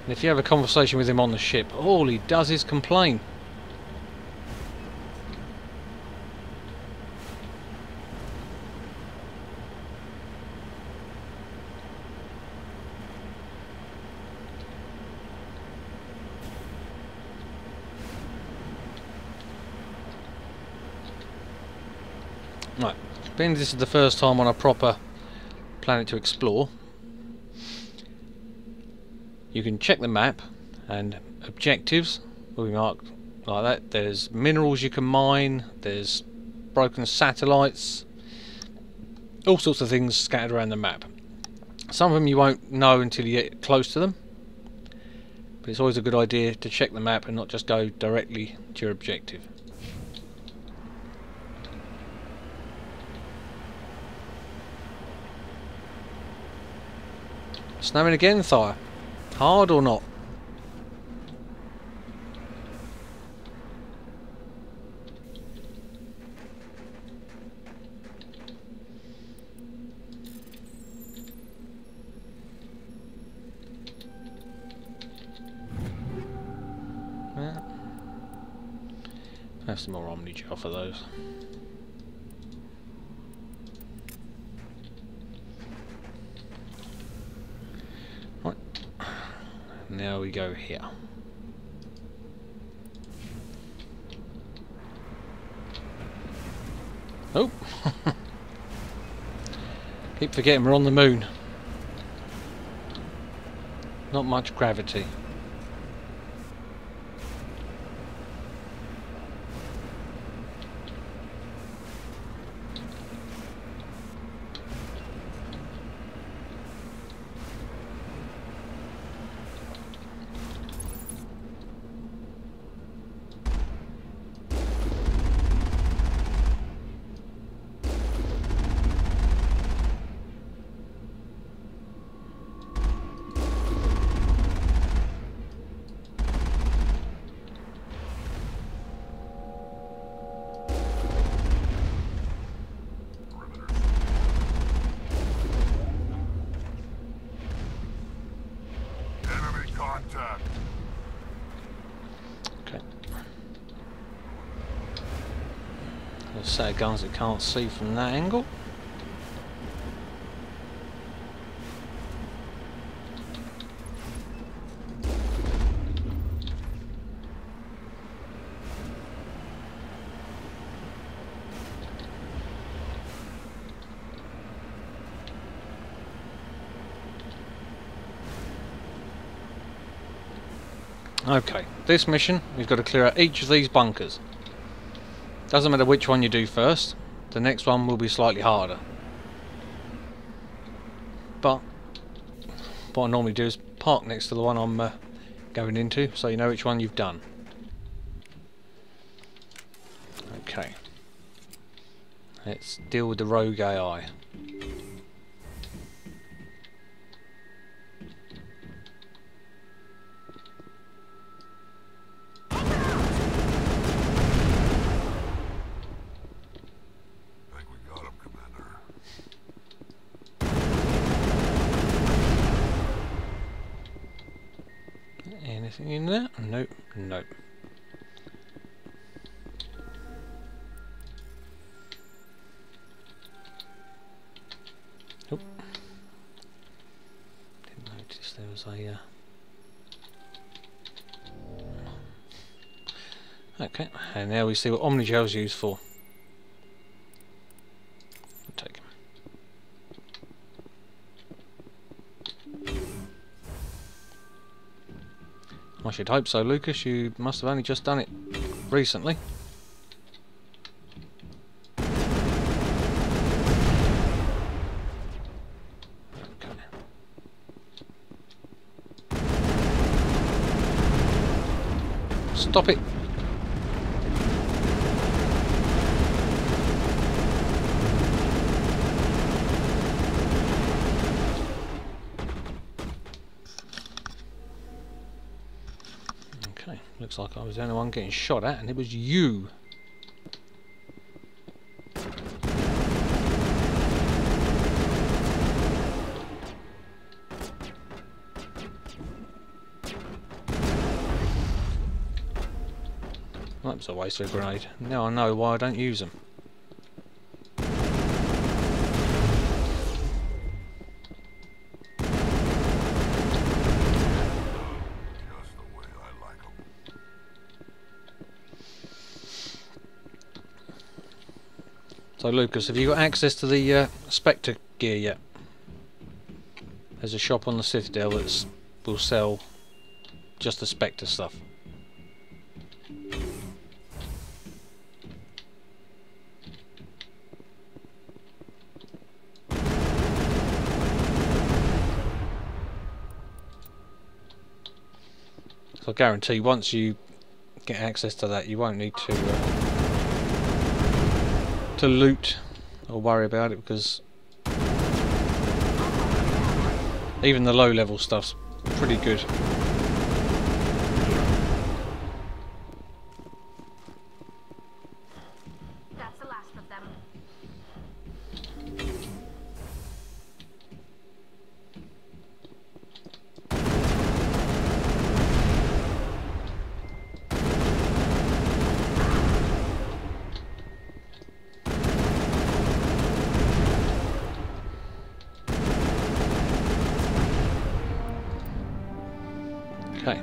And if you have a conversation with him on the ship, all he does is complain. Right, being this is the first time on a proper planet to explore, you can check the map and objectives will be marked like that. There's minerals you can mine, there's broken satellites, all sorts of things scattered around the map. Some of them you won't know until you get close to them, but it's always a good idea to check the map and not just go directly to your objective. Snowing again, Thire? Hard or not? Yeah. Have some more Omni gel for those. Right. Now we go here. Oh! Keep forgetting we're on the moon. Not much gravity. a set of guns that can't see from that angle. Okay, this mission, we've got to clear out each of these bunkers. Doesn't matter which one you do first, the next one will be slightly harder. But what I normally do is park next to the one I'm going into, so you know which one you've done. Okay, let's deal with the rogue AI. Anything in there? Nope, nope. Nope. Didn't notice there was a... Okay, and now we see what Omnigel's used for. I'll take him. I should hope so, Lucas. You must have only just done it recently. Okay. Stop it! Looks like I was the only one getting shot at, and it was you. That was a waste of a grenade. Now I know why I don't use them. So Lucas, have you got access to the Spectre gear yet? There's a shop on the Citadel that will sell just the Spectre stuff. So I guarantee once you get access to that, you won't need to loot or worry about it, because even the low level stuff's pretty good. That's the last of them. Okay,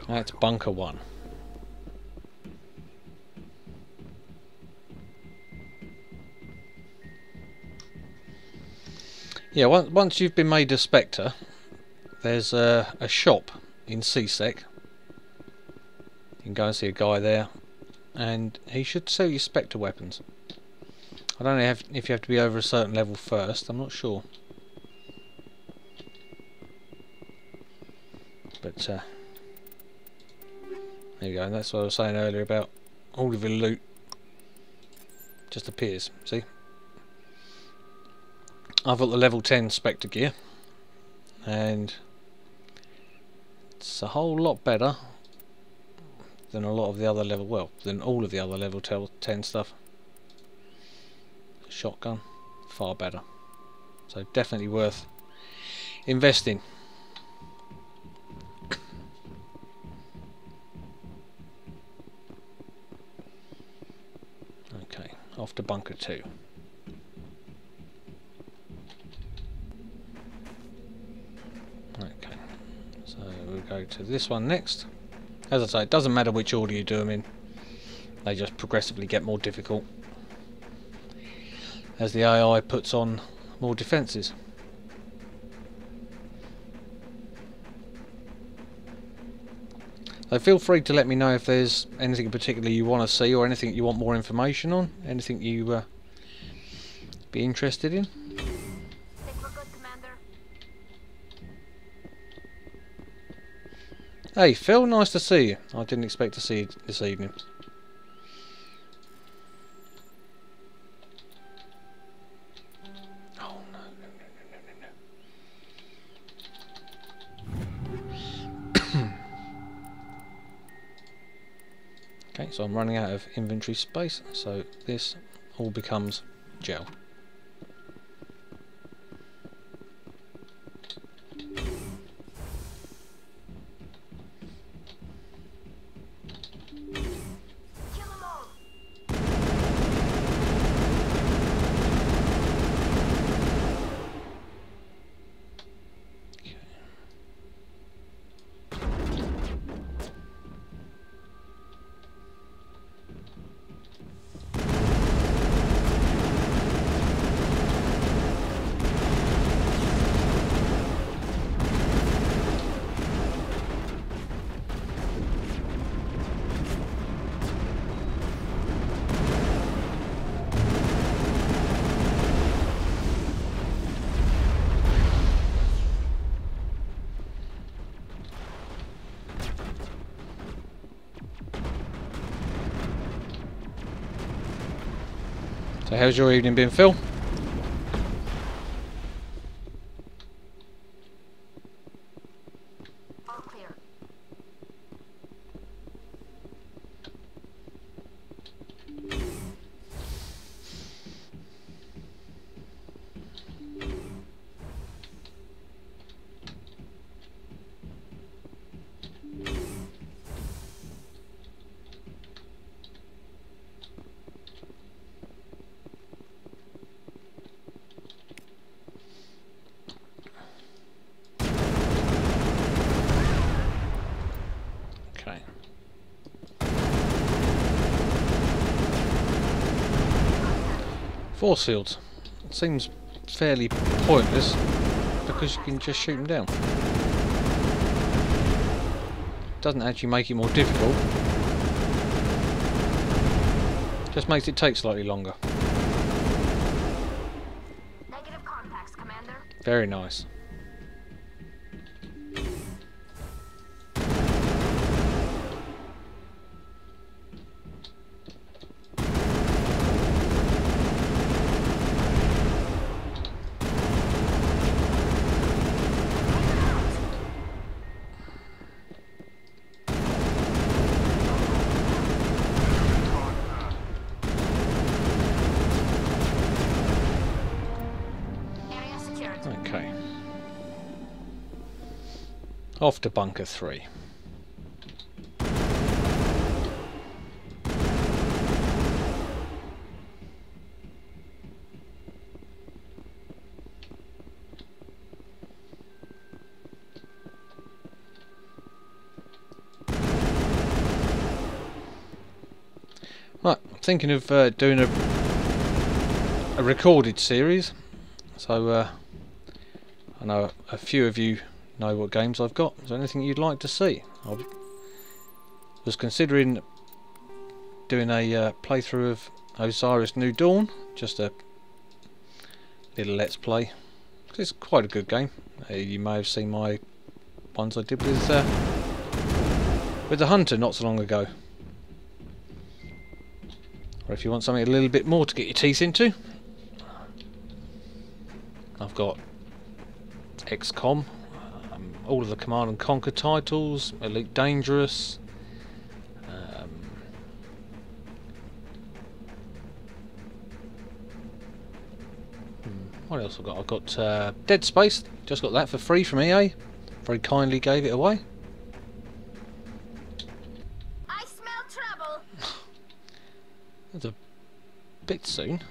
that's bunker 1. Yeah, once you've been made a Spectre, there's a shop in CSEC. You can go and see a guy there, and he should sell you Spectre weapons. I don't know if you have to be over a certain level first, I'm not sure. But there you go, and that's what I was saying earlier about all of your loot just appears, see? I've got the level 10 Spectre gear, and it's a whole lot better than a lot of the other level, well, than all of the other level 10 stuff. Shotgun, far better. So definitely worth investing. off to bunker 2. Okay, so we'll go to this one next. As I say, it doesn't matter which order you do them in, they just progressively get more difficult as the AI puts on more defences. So feel free to let me know if there's anything in particular you want to see or anything you want more information on, anything you be interested in. Hey Phil, nice to see you. I didn't expect to see you this evening. Oh no, no. Okay, so I'm running out of inventory space, so this all becomes gel. So how's your evening been, Phil? All clear. Force fields. It seems fairly pointless because you can just shoot them down. Doesn't actually make it more difficult. Just makes it take slightly longer. Negative contacts, Commander. Very nice. Okay. Off to bunker 3. Right, I'm thinking of doing a recorded series. So I know a few of you know what games I've got. Is there anything you'd like to see? I was considering doing a playthrough of Osiris New Dawn, just a little let's play. It's quite a good game. You may have seen my ones I did with the Hunter not so long ago. Or if you want something a little bit more to get your teeth into, I've got XCOM, all of the Command and Conquer titles, Elite Dangerous, what else I've got? I've got Dead Space, just got that for free from EA, very kindly gave it away. I smell trouble. There's a bit soon.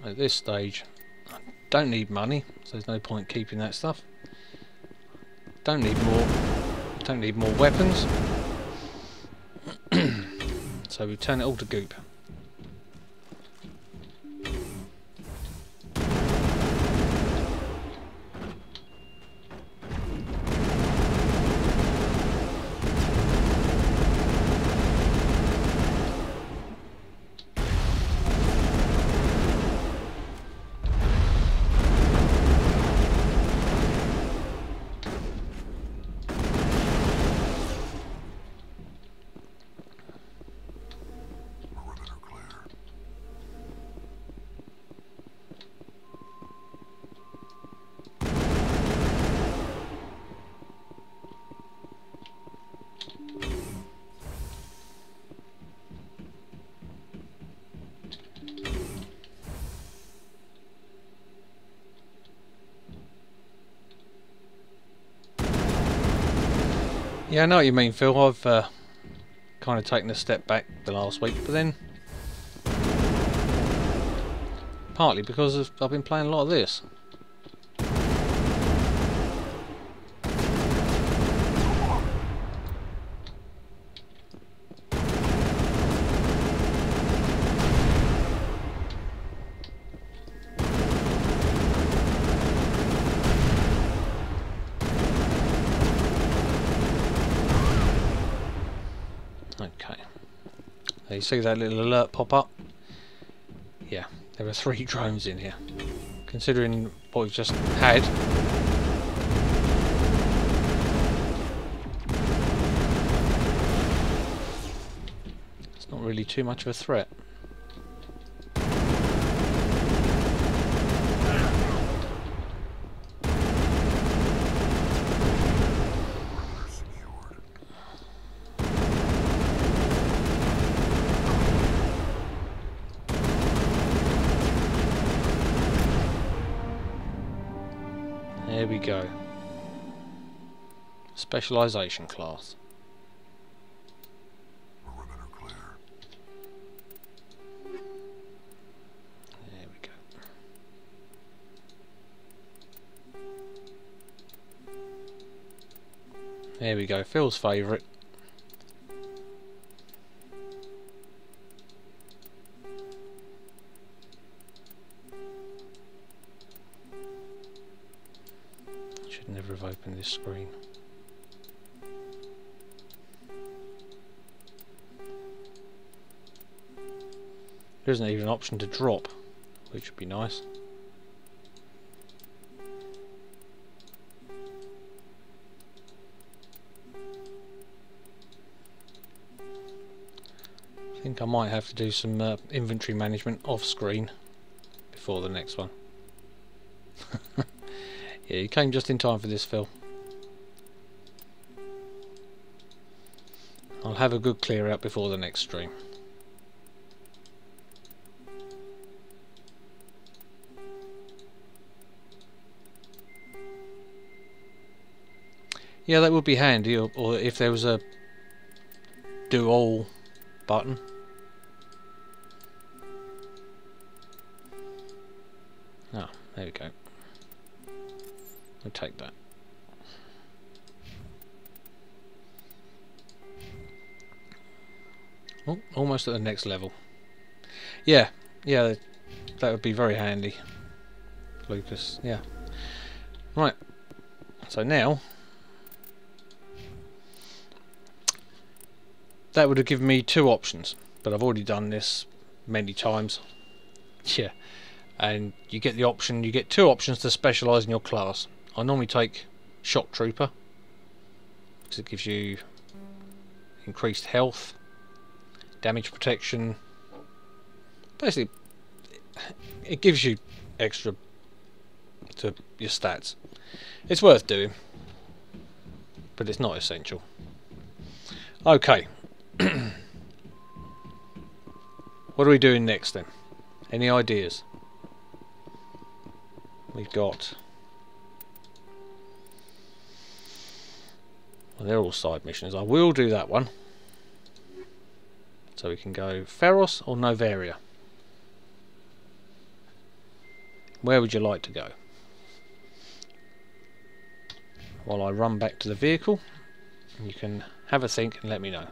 At this stage, I don't need money, so there's no point keeping that stuff. Don't need more weapons. So we turn it all to goop. Yeah, I know what you mean, Phil. I've kind of taken a step back the last week, but then partly because I've been playing a lot of this. You see that little alert pop up? Yeah, there are 3 drones in here. Considering what we've just had, it's not really too much of a threat. There we go. Specialization class. Perimeter clear. There we go. There we go. Phil's favourite. Should never have opened this screen. There isn't even an option to drop, which would be nice. I think I might have to do some inventory management off screen before the next one. Yeah, you came just in time for this, Phil. I'll have a good clear out before the next stream. Yeah, that would be handy, or if there was a do all button. Ah, there we go. We'll take that. Oh, almost at the next level. Yeah, that would be very handy, Lucas. Yeah. Right. So now, that would have given me 2 options, but I've already done this many times. Yeah. And you get the option, you get 2 options to specialise in your class. I normally take Shock Trooper, because it gives you increased health, damage protection. Basically, it gives you extra to your stats. It's worth doing, but it's not essential. Okay. What are we doing next then? Any ideas? We've got... well, they're all side missions. I will do that one. So we can go Feros or Novaria. Where would you like to go? While I run back to the vehicle, you can have a think and let me know.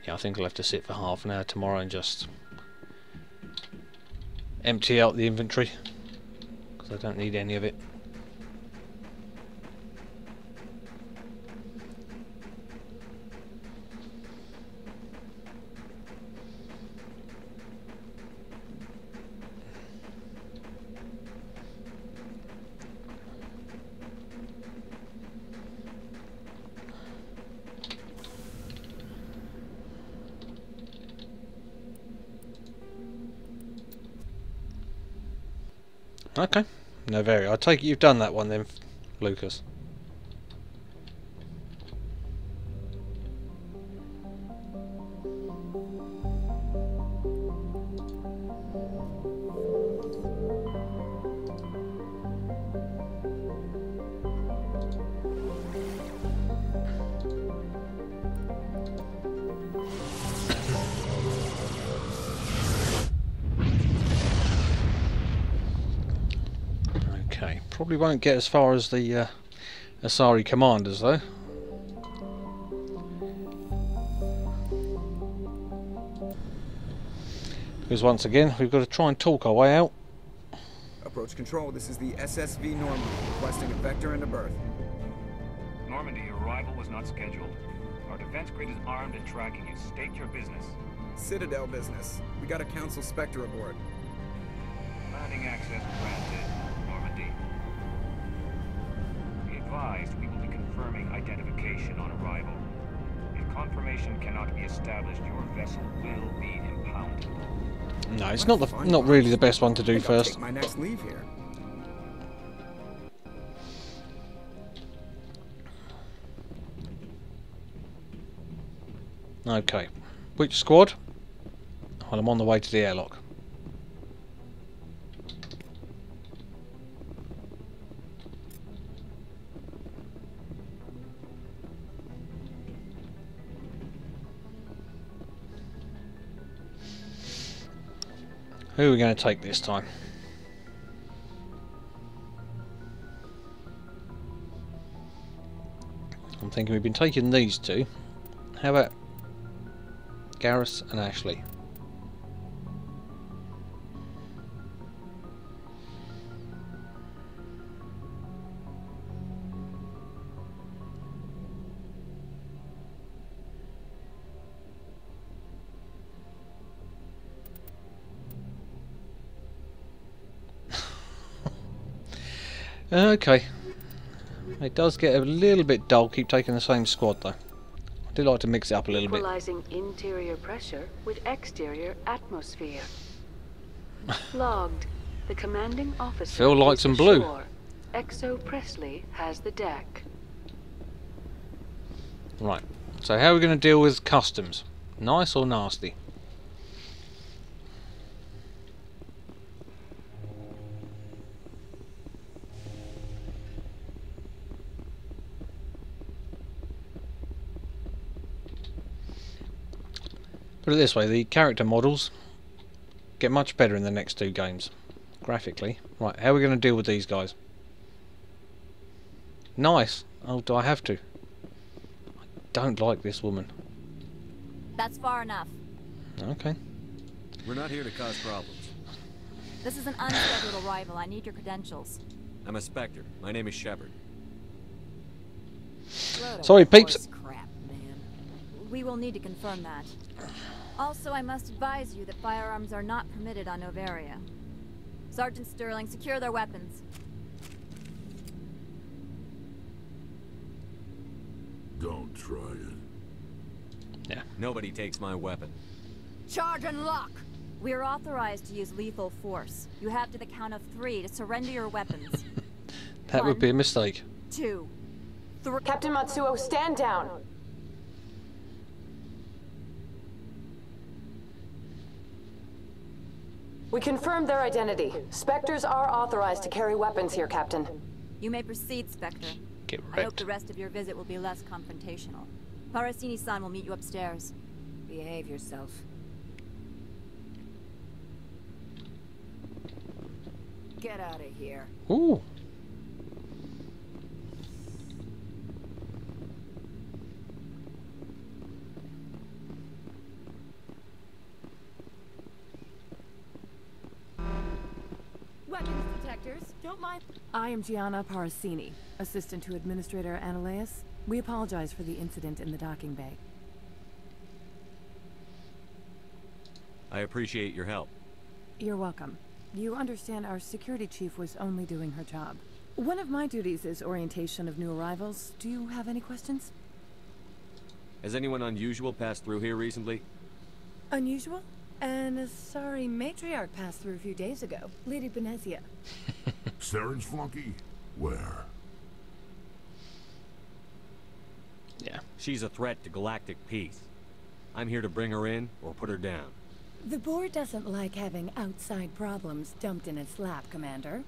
Yeah, I think I'll have to sit for half an hour tomorrow and just empty out the inventory because I don't need any of it. Okay, no very. I take it you've done that one then, Lucas. Probably won't get as far as the Asari commanders though. Because once again we've got to try and talk our way out. Approach control, this is the SSV Normandy, requesting a vector and a berth. Normandy, your arrival was not scheduled. Our defense grid is armed and tracking you. State your business. Citadel business. We got a Council Spectre aboard. Landing access granted, Normandy. Be advised, we will be confirming identification on arrival. If confirmation cannot be established, your vessel will be impounded. No, it's not really the best one to do first. Take my next leave here. Okay, which squad? Well, I'm on the way to the airlock. Who are we going to take this time? I'm thinking we've been taking these two. How about Garrus and Ashley? Okay. It does get a little bit dull, keep taking the same squad though. I do like to mix it up a little bit. Equalizing interior pressure with exterior atmosphere. Logged. The commanding officer Phil likes them blue. Ashore. Exo Presley has the deck. Right. So how are we going to deal with customs? Nice or nasty? Put it this way, the character models get much better in the next two games, graphically. Right, how are we going to deal with these guys? Nice. Oh, do I have to? I don't like this woman. That's far enough. Okay. We're not here to cause problems. This is an unscheduled arrival. I need your credentials. I'm a Spectre. My name is Shepard. Sorry, peeps. Crap, man. We will need to confirm that. Also, I must advise you that firearms are not permitted on Novaria. Sergeant Sterling, secure their weapons. Don't try it. Yeah. Nobody takes my weapon. Charge and lock! We are authorized to use lethal force. You have to the count of 3 to surrender your weapons. That would be a mistake. 2, 3. Captain Matsuo, stand down. We confirmed their identity. Spectres are authorized to carry weapons here, Captain. You may proceed, Spectre. Get I hope wrecked. the rest of your visit will be less confrontational. Parasini-san will meet you upstairs. Behave yourself. Get out of here. Ooh. Weapons detectors, don't mind. I am Gianna Parasini, assistant to Administrator Analeus. We apologize for the incident in the docking bay. I appreciate your help. You're welcome. You understand our security chief was only doing her job. One of my duties is orientation of new arrivals. Do you have any questions? Has anyone unusual passed through here recently? Unusual? And a sorry matriarch passed through a few days ago. Lady Benezia. Saren's flunky? Where? Yeah. She's a threat to galactic peace. I'm here to bring her in or put her down. The board doesn't like having outside problems dumped in its lap, Commander.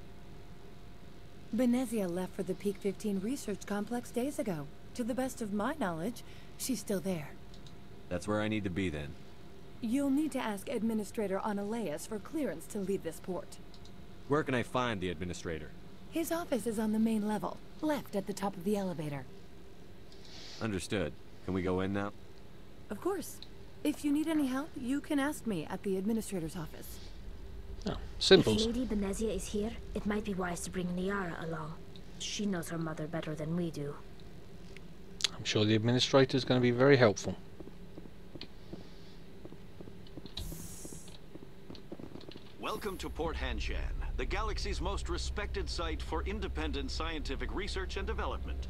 Benezia left for the Peak 15 research complex days ago. To the best of my knowledge, she's still there. That's where I need to be then. You'll need to ask Administrator Analeus for clearance to leave this port. Where can I find the administrator? His office is on the main level, left at the top of the elevator. Understood. Can we go in now? Of course. If you need any help, you can ask me at the Administrator's office. Oh, simples. If Lady Benezia is here, it might be wise to bring Niara along. She knows her mother better than we do. I'm sure the administrator is going to be very helpful. Welcome to Port Hanshan, the galaxy's most respected site for independent scientific research and development.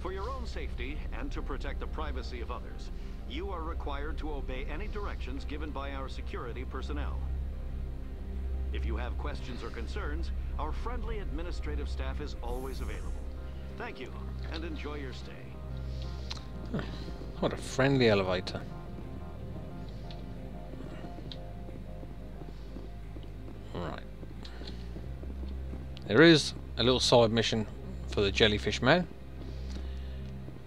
For your own safety and to protect the privacy of others, you are required to obey any directions given by our security personnel. If you have questions or concerns, our friendly administrative staff is always available. Thank you, and enjoy your stay. What a friendly elevator. Right. There is a little side mission for the Jellyfish Man,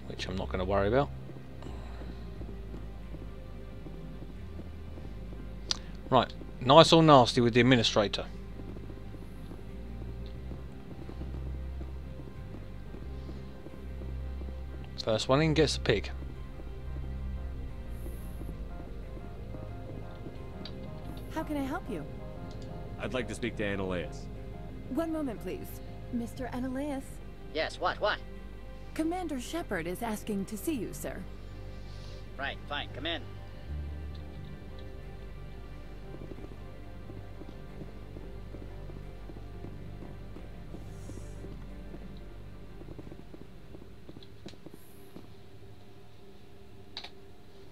which I'm not going to worry about. Right, nice or nasty with the administrator? First one in gets the pig. How can I help you? I'd like to speak to Analeus. One moment, please. Mr. Analeus. Yes, what? Commander Shepard is asking to see you, sir. Right, fine, come in.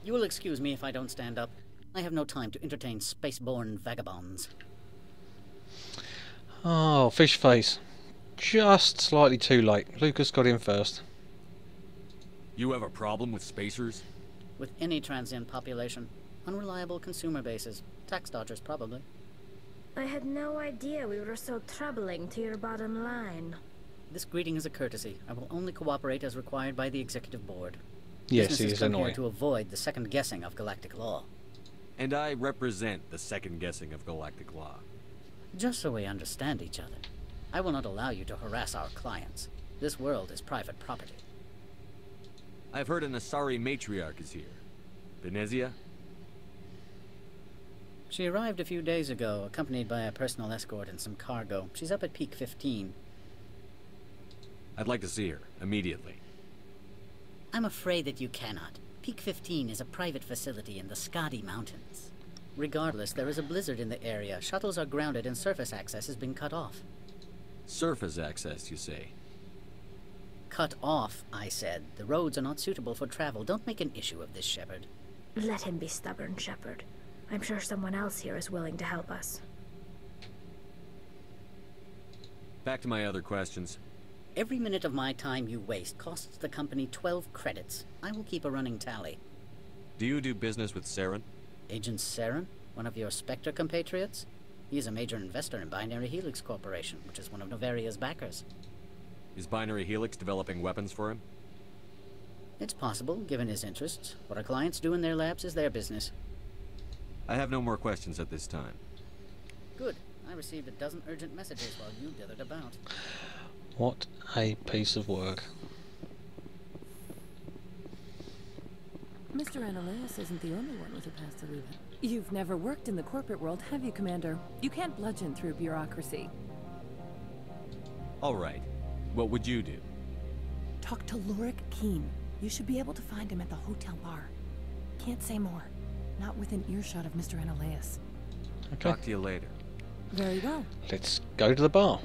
You will excuse me if I don't stand up. I have no time to entertain spaceborne vagabonds. Oh, fish face. Just slightly too late. Lucas got in first. You have a problem with spacers? With any transient population. Unreliable consumer bases. Tax dodgers, probably. I had no idea we were so troubling to your bottom line. This greeting is a courtesy. I will only cooperate as required by the executive board. Yes, Business he has is come here annoying. to avoid the second guessing of galactic law. And I represent the second guessing of galactic law. Just so we understand each other, I will not allow you to harass our clients. This world is private property. I've heard an Asari matriarch is here. Benezia? She arrived a few days ago, accompanied by a personal escort and some cargo. She's up at Peak 15. I'd like to see her, immediately. I'm afraid that you cannot. Peak 15 is a private facility in the Skadi Mountains. Regardless, there is a blizzard in the area. Shuttles are grounded and surface access has been cut off. Surface access, you say? Cut off, I said. The roads are not suitable for travel. Don't make an issue of this, Shepard. Let him be stubborn, Shepard. I'm sure someone else here is willing to help us. Back to my other questions. Every minute of my time you waste costs the company 12 credits. I will keep a running tally. Do you do business with Saren? Agent Saren? One of your Spectre compatriots? He is a major investor in Binary Helix Corporation, which is one of Novaria's backers. Is Binary Helix developing weapons for him? It's possible, given his interests. What our clients do in their labs is their business. I have no more questions at this time. Good. I received a dozen urgent messages while you dithered about. What a piece of work. Mr. Annaleas isn't the only one with a past to leave it. You've never worked in the corporate world, have you, Commander? You can't bludgeon through bureaucracy. All right. What would you do? Talk to Lorik Keene. You should be able to find him at the hotel bar. Can't say more. Not within earshot of Mr. Annaleas. Okay. Talk to you later. Very well. Let's go to the bar.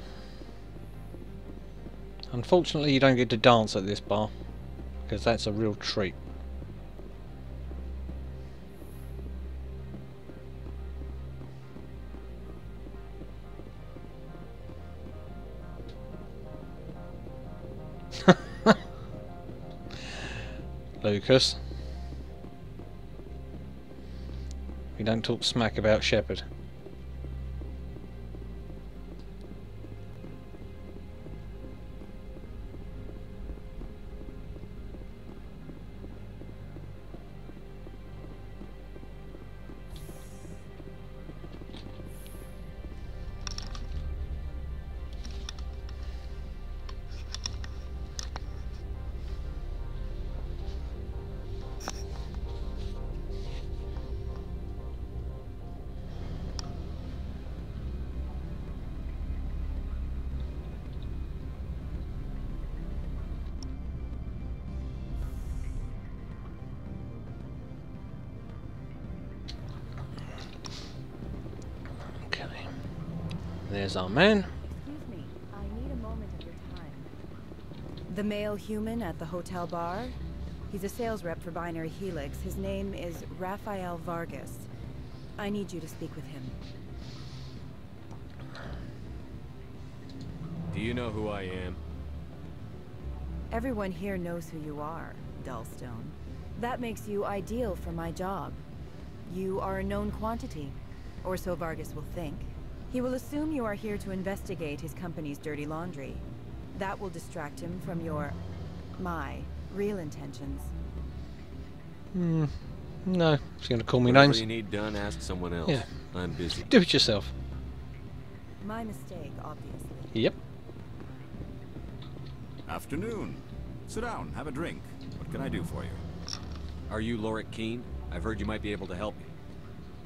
Unfortunately, you don't get to dance at this bar, because that's a real treat. Lucas, we don't talk smack about Shepard. There's our man. Excuse me, I need a moment of your time. The male human at the hotel bar? He's a sales rep for Binary Helix. His name is Rafael Vargas. I need you to speak with him. Do you know who I am? Everyone here knows who you are, Dullstone. That makes you ideal for my job. You are a known quantity, or so Vargas will think. He will assume you are here to investigate his company's dirty laundry. That will distract him from my real intentions. No, she's going to call me Whatever names. you need done, ask someone else. Yeah. I'm busy. Do it yourself. My mistake, obviously. Yep. Afternoon. Sit down, have a drink. What can I do for you? Are you Lorik Keene? I've heard you might be able to help me.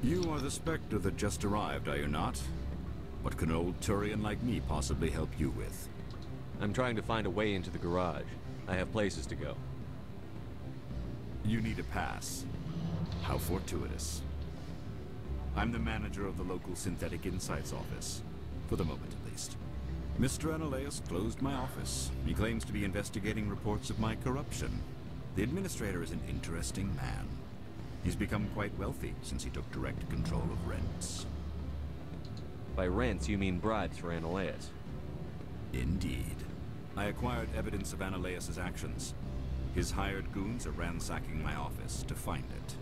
You are the Spectre that just arrived, are you not? What can an old Turian like me possibly help you with? I'm trying to find a way into the garage. I have places to go. You need a pass. How fortuitous. I'm the manager of the local Synthetic Insights office. For the moment, at least. Mr. Annaleas closed my office. He claims to be investigating reports of my corruption. The administrator is an interesting man. He's become quite wealthy since he took direct control of rents. By rents, you mean bribes for Annaleas? Indeed. I acquired evidence of Annaleas' actions. His hired goons are ransacking my office to find it.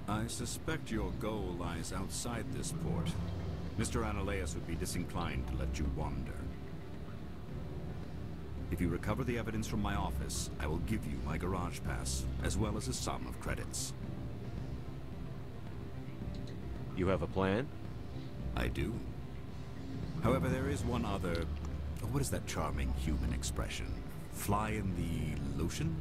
I suspect your goal lies outside this port. Mr. Annaleas would be disinclined to let you wander. If you recover the evidence from my office, I will give you my garage pass, as well as a sum of credits. You have a plan? I do. However, there is one other... what is that charming human expression? Fly in the lotion?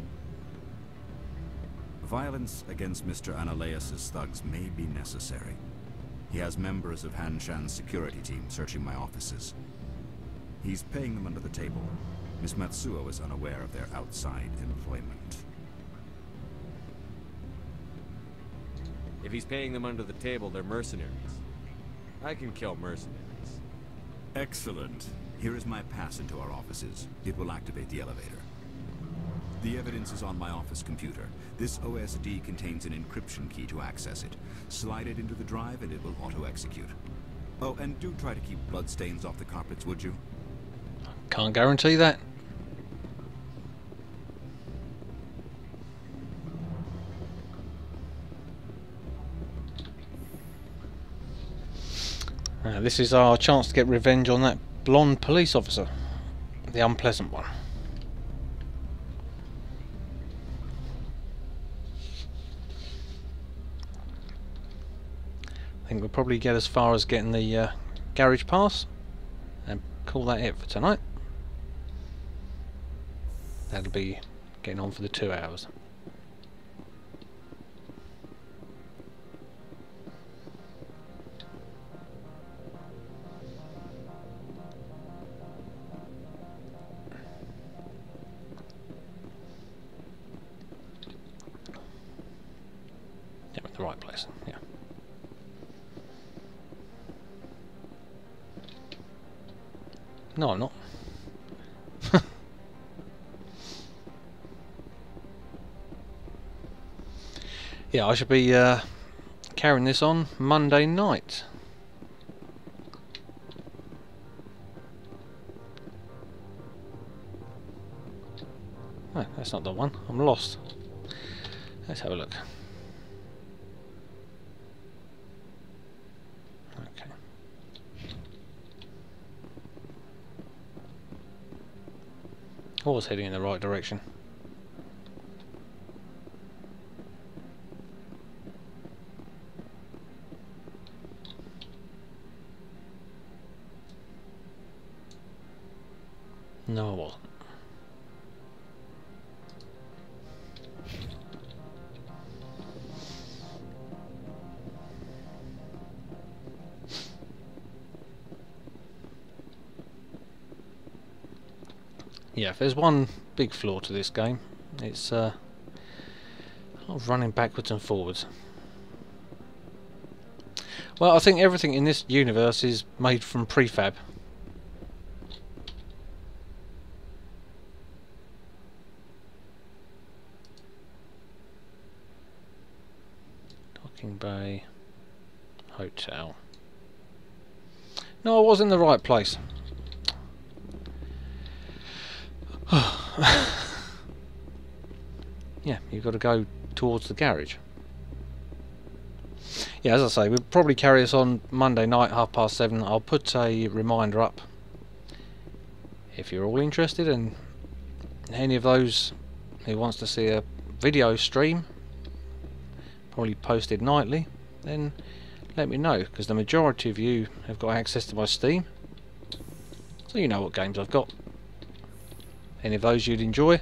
Violence against Mr. Annaleas' thugs may be necessary. He has members of Han Shan's security team searching my offices. He's paying them under the table. Miss Matsuo is unaware of their outside employment. If he's paying them under the table, they're mercenaries. I can kill mercenaries. Excellent. Here is my pass into our offices. It will activate the elevator. The evidence is on my office computer. This OSD contains an encryption key to access it. Slide it into the drive and it will auto-execute. Oh, and do try to keep bloodstains off the carpets, would you? Can't guarantee that. This is our chance to get revenge on that blonde police officer. The unpleasant one. I think we'll probably get as far as getting the garage pass and call that it for tonight. That'll be getting on for the 2 hours. Yeah, the right place. Yeah. No, I'm not. Yeah, I should be carrying this on Monday night. Oh, that's not the one. I'm lost. Let's have a look. Okay. I was heading in the right direction. No, I wasn't. Yeah, if there's one big flaw to this game, it's a lot of running backwards and forwards. Well, I think everything in this universe is made from prefab. Docking Bay Hotel. No, I was in the right place. Yeah, you've got to go towards the garage. Yeah, as I say, we'll probably carry this on Monday night, 7:30. I'll put a reminder up if you're all interested, and any of those who wants to see a video stream, probably posted nightly, then let me know, because the majority of you have got access to my Steam, so you know what games I've got. Any of those you'd enjoy,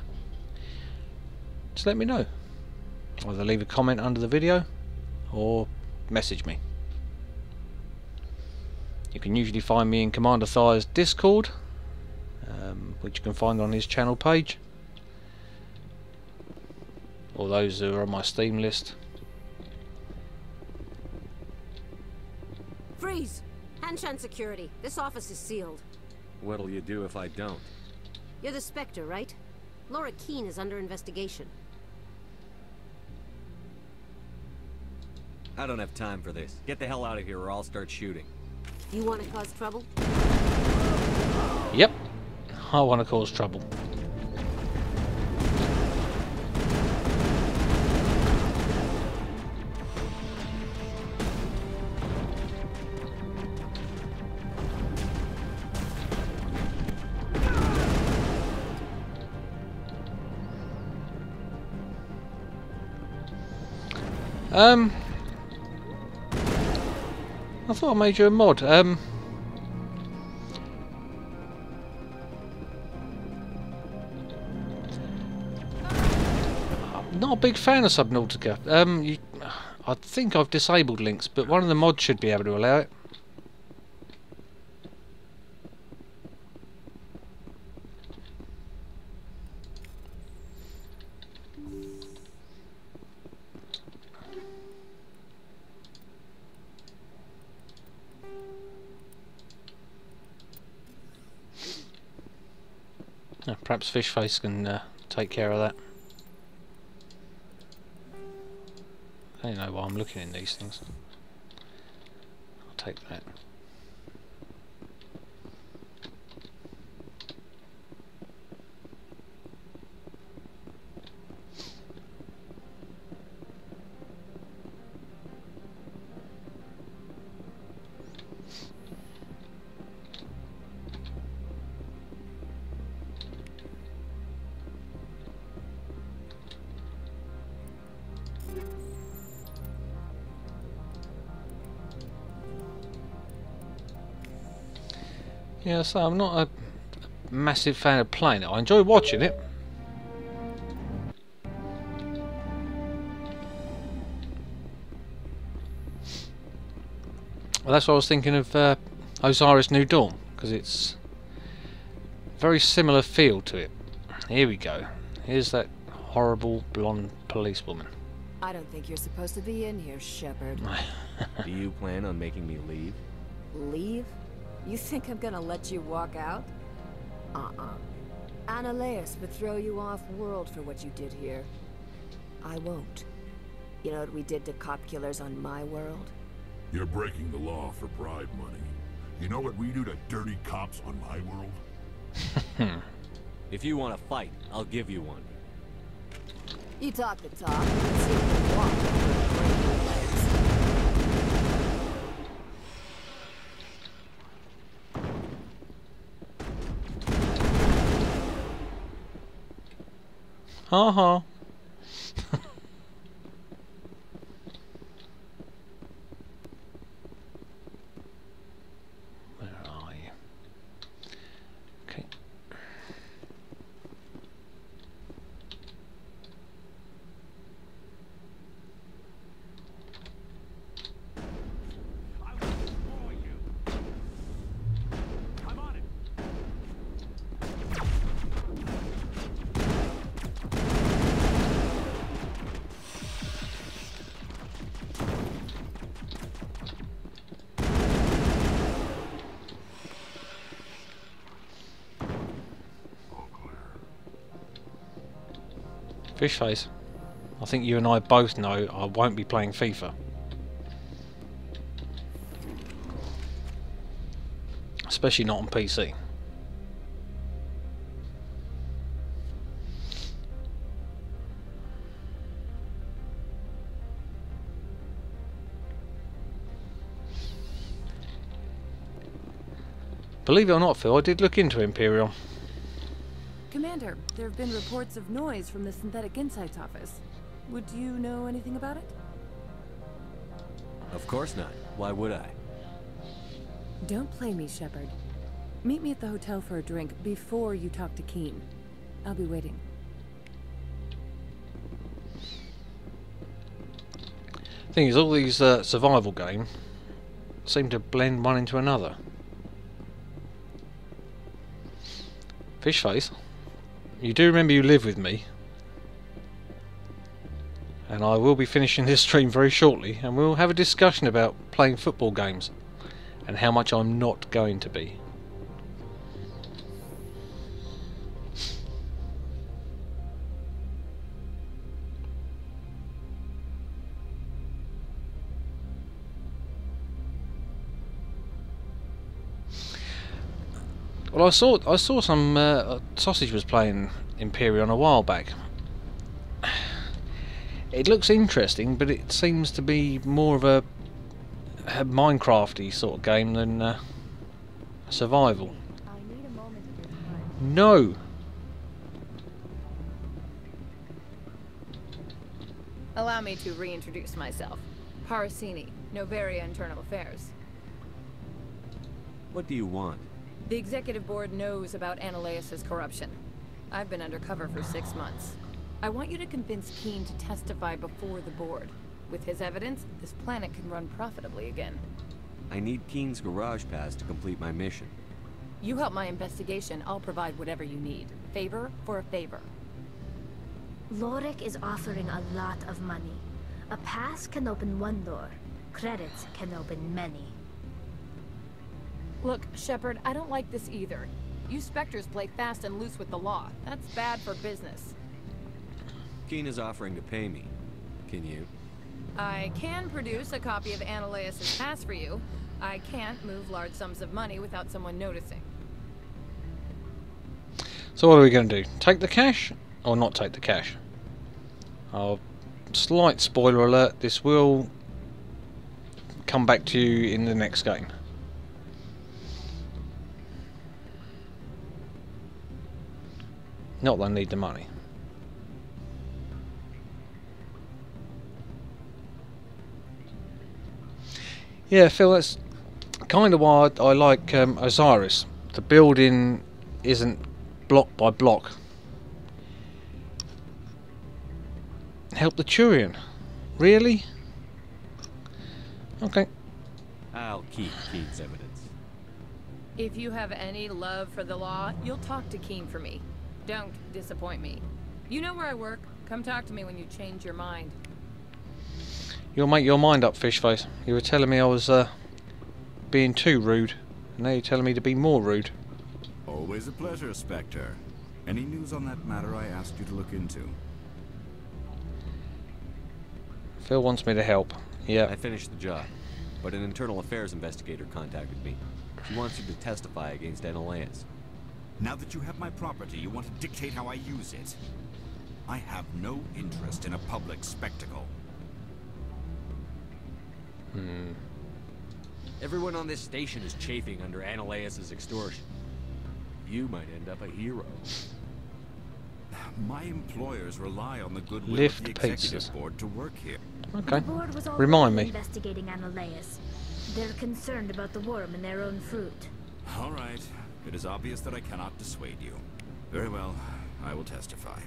just let me know. Either leave a comment under the video or message me. You can usually find me in Commander Thire's Discord, which you can find on his channel page, or those who are on my Steam list. Freeze! Hanshan security. This office is sealed. What'll you do if I don't? You're the Spectre, right? Laura Keene is under investigation. I don't have time for this. Get the hell out of here or I'll start shooting. You want to cause trouble? Yep, I want to cause trouble. I thought I made you a mod. I'm not a big fan of Subnautica. I think I've disabled links, but one of the mods should be able to allow it. Perhaps Fishface can take care of that. I don't know why I'm looking in these things. I'll take that. Yeah, so I'm not a massive fan of playing it. I enjoy watching it. Well, that's what I was thinking of Osiris New Dawn, because it's a very similar feel to it. Here we go. Here's that horrible blonde policewoman. I don't think you're supposed to be in here, Shepard. Do you plan on making me leave? Leave? You think I'm gonna let you walk out? Analeus would throw you off-world for what you did here. I won't. You know what we did to cop killers on my world? You're breaking the law for bribe money. You know what we do to dirty cops on my world? If you want to fight, I'll give you one. You talk the talk, and see what you want. Break your legs. Ha. Where are you? Okay. Fishface, I think you and I both know I won't be playing FIFA. Especially not on PC. Believe it or not, Phil, I did look into Imperial. Commander, there have been reports of noise from the Synthetic Insights office. Would you know anything about it? Of course not. Why would I? Don't play me, Shepard. Meet me at the hotel for a drink before you talk to Keen. I'll be waiting. Thing is, all these survival games seem to blend one into another. Fishface, you do remember you live with me, and I will be finishing this stream very shortly, and we'll have a discussion about playing football games and how much I'm not going to be. Well, I saw some Sausage was playing Imperion a while back. It looks interesting, but it seems to be more of a Minecrafty sort of game than survival. No. Allow me to reintroduce myself. Parasini, Novaria Internal Affairs. What do you want? The executive board knows about Analeus' corruption. I've been undercover for 6 months. I want you to convince Keen to testify before the board. With his evidence, this planet can run profitably again. I need Keen's garage pass to complete my mission. You help my investigation, I'll provide whatever you need. Favor for a favor. Lorik is offering a lot of money. A pass can open one door. Credits can open many. Look, Shepard, I don't like this either. You Spectres play fast and loose with the law. That's bad for business. Keen is offering to pay me. Can you? I can produce a copy of Ananias' pass for you. I can't move large sums of money without someone noticing. So what are we going to do? Take the cash or not take the cash? Oh, slight spoiler alert, this will come back to you in the next game. Not that I need the money. Yeah, Phil, that's kind of why I like Osiris. The building isn't block by block. Help the Turian? Really? Okay. I'll keep Keen's evidence. If you have any love for the law, you'll talk to Keen for me. Don't disappoint me. You know where I work. Come talk to me when you change your mind. You'll make your mind up, Fishface. You were telling me I was being too rude, and now you're telling me to be more rude. Always a pleasure, Spectre. Any news on that matter I asked you to look into? Phil wants me to help. Yeah. I finished the job, but an internal affairs investigator contacted me. She wants you to testify against Ananias. Now that you have my property, you want to dictate how I use it. I have no interest in a public spectacle. Everyone on this station is chafing under Ananias' extortion. You might end up a hero. My employers rely on the goodwill Lift of the executive pizzas. board to work here. Okay. The board was Remind me. investigating Ananias. They're concerned about the worm in their own fruit. All right. It is obvious that I cannot dissuade you. Very well. I will testify.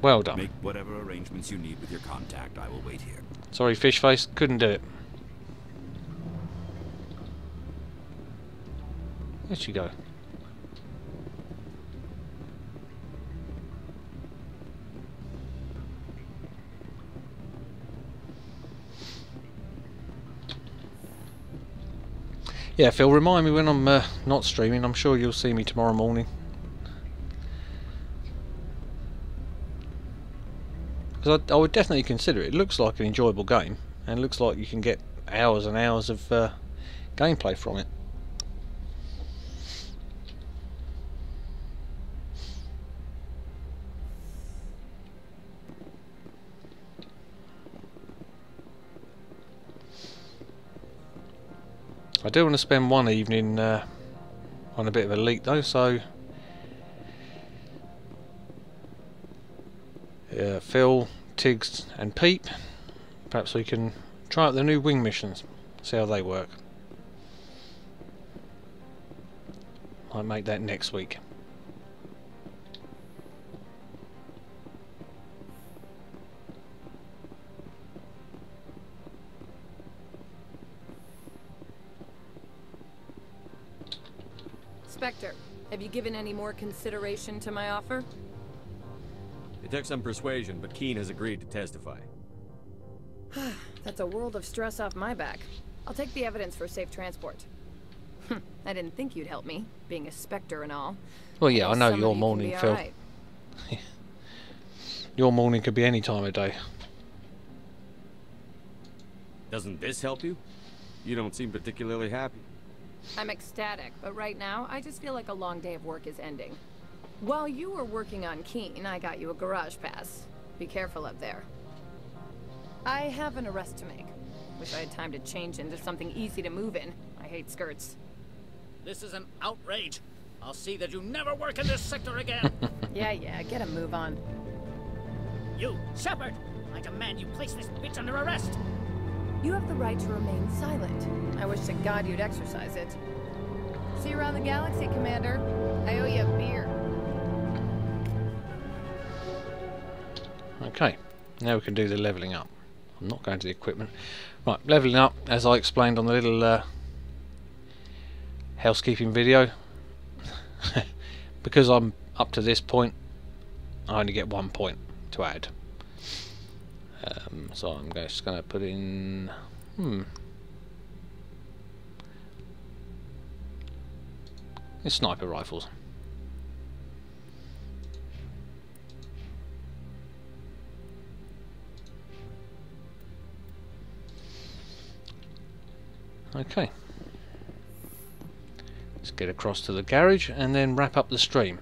Well done. Make whatever arrangements you need with your contact. I will wait here. Sorry, Fishface, couldn't do it. Where'd she go? Yeah, Phil, remind me when I'm not streaming. I'm sure you'll see me tomorrow morning. Because I would definitely consider it. It looks like an enjoyable game, and it looks like you can get hours and hours of gameplay from it. I do want to spend one evening on a bit of a leak though, so Phil, Tiggs and Peep, perhaps we can try out the new wing missions, see how they work. Might make that next week. Spectre, have you given any more consideration to my offer? It took some persuasion, but Keen has agreed to testify. That's a world of stress off my back. I'll take the evidence for safe transport. I didn't think you'd help me, being a Spectre and all. Well, yeah, I know your morning, Phil. Right. Your morning could be any time of day. Doesn't this help you? You don't seem particularly happy. I'm ecstatic, but right now, I just feel like a long day of work is ending. While you were working on Keen, I got you a garage pass. Be careful up there. I have an arrest to make. Wish I had time to change into something easy to move in. I hate skirts. This is an outrage. I'll see that you never work in this sector again. Yeah, get a move on. You, Shepard! I demand you place this bitch under arrest. You have the right to remain silent. I wish to God you'd exercise it. See you around the galaxy, Commander. I owe you a beer. Okay, now we can do the levelling up. I'm not going to the equipment. Right, levelling up, as I explained on the little housekeeping video. Because I'm up to this point, I only get 1 point to add. So I'm just going to put in... It's sniper rifles. Okay. Let's get across to the garage and then wrap up the stream.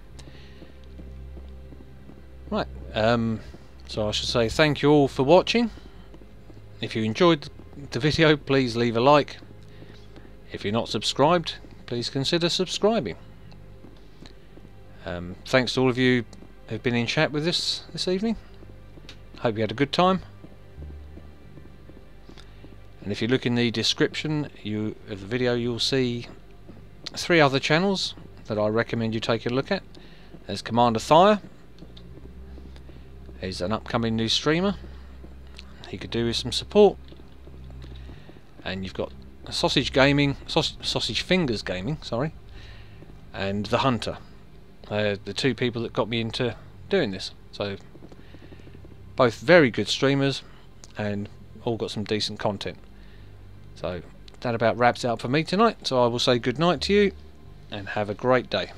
Right, so I should say thank you all for watching. If you enjoyed the video, please leave a like. If you're not subscribed, please consider subscribing. Thanks to all of you who've been in chat with us this evening. Hope you had a good time. And if you look in the description of the video, you'll see 3 other channels that I recommend you take a look at. There's Commander Thire. He's an upcoming new streamer. He could do with some support. And you've got Sausagefingers Gaming, sorry, and The Hunter. The 2 people that got me into doing this. So both very good streamers and all got some decent content. So that about wraps it up for me tonight. So I will say good night to you and have a great day.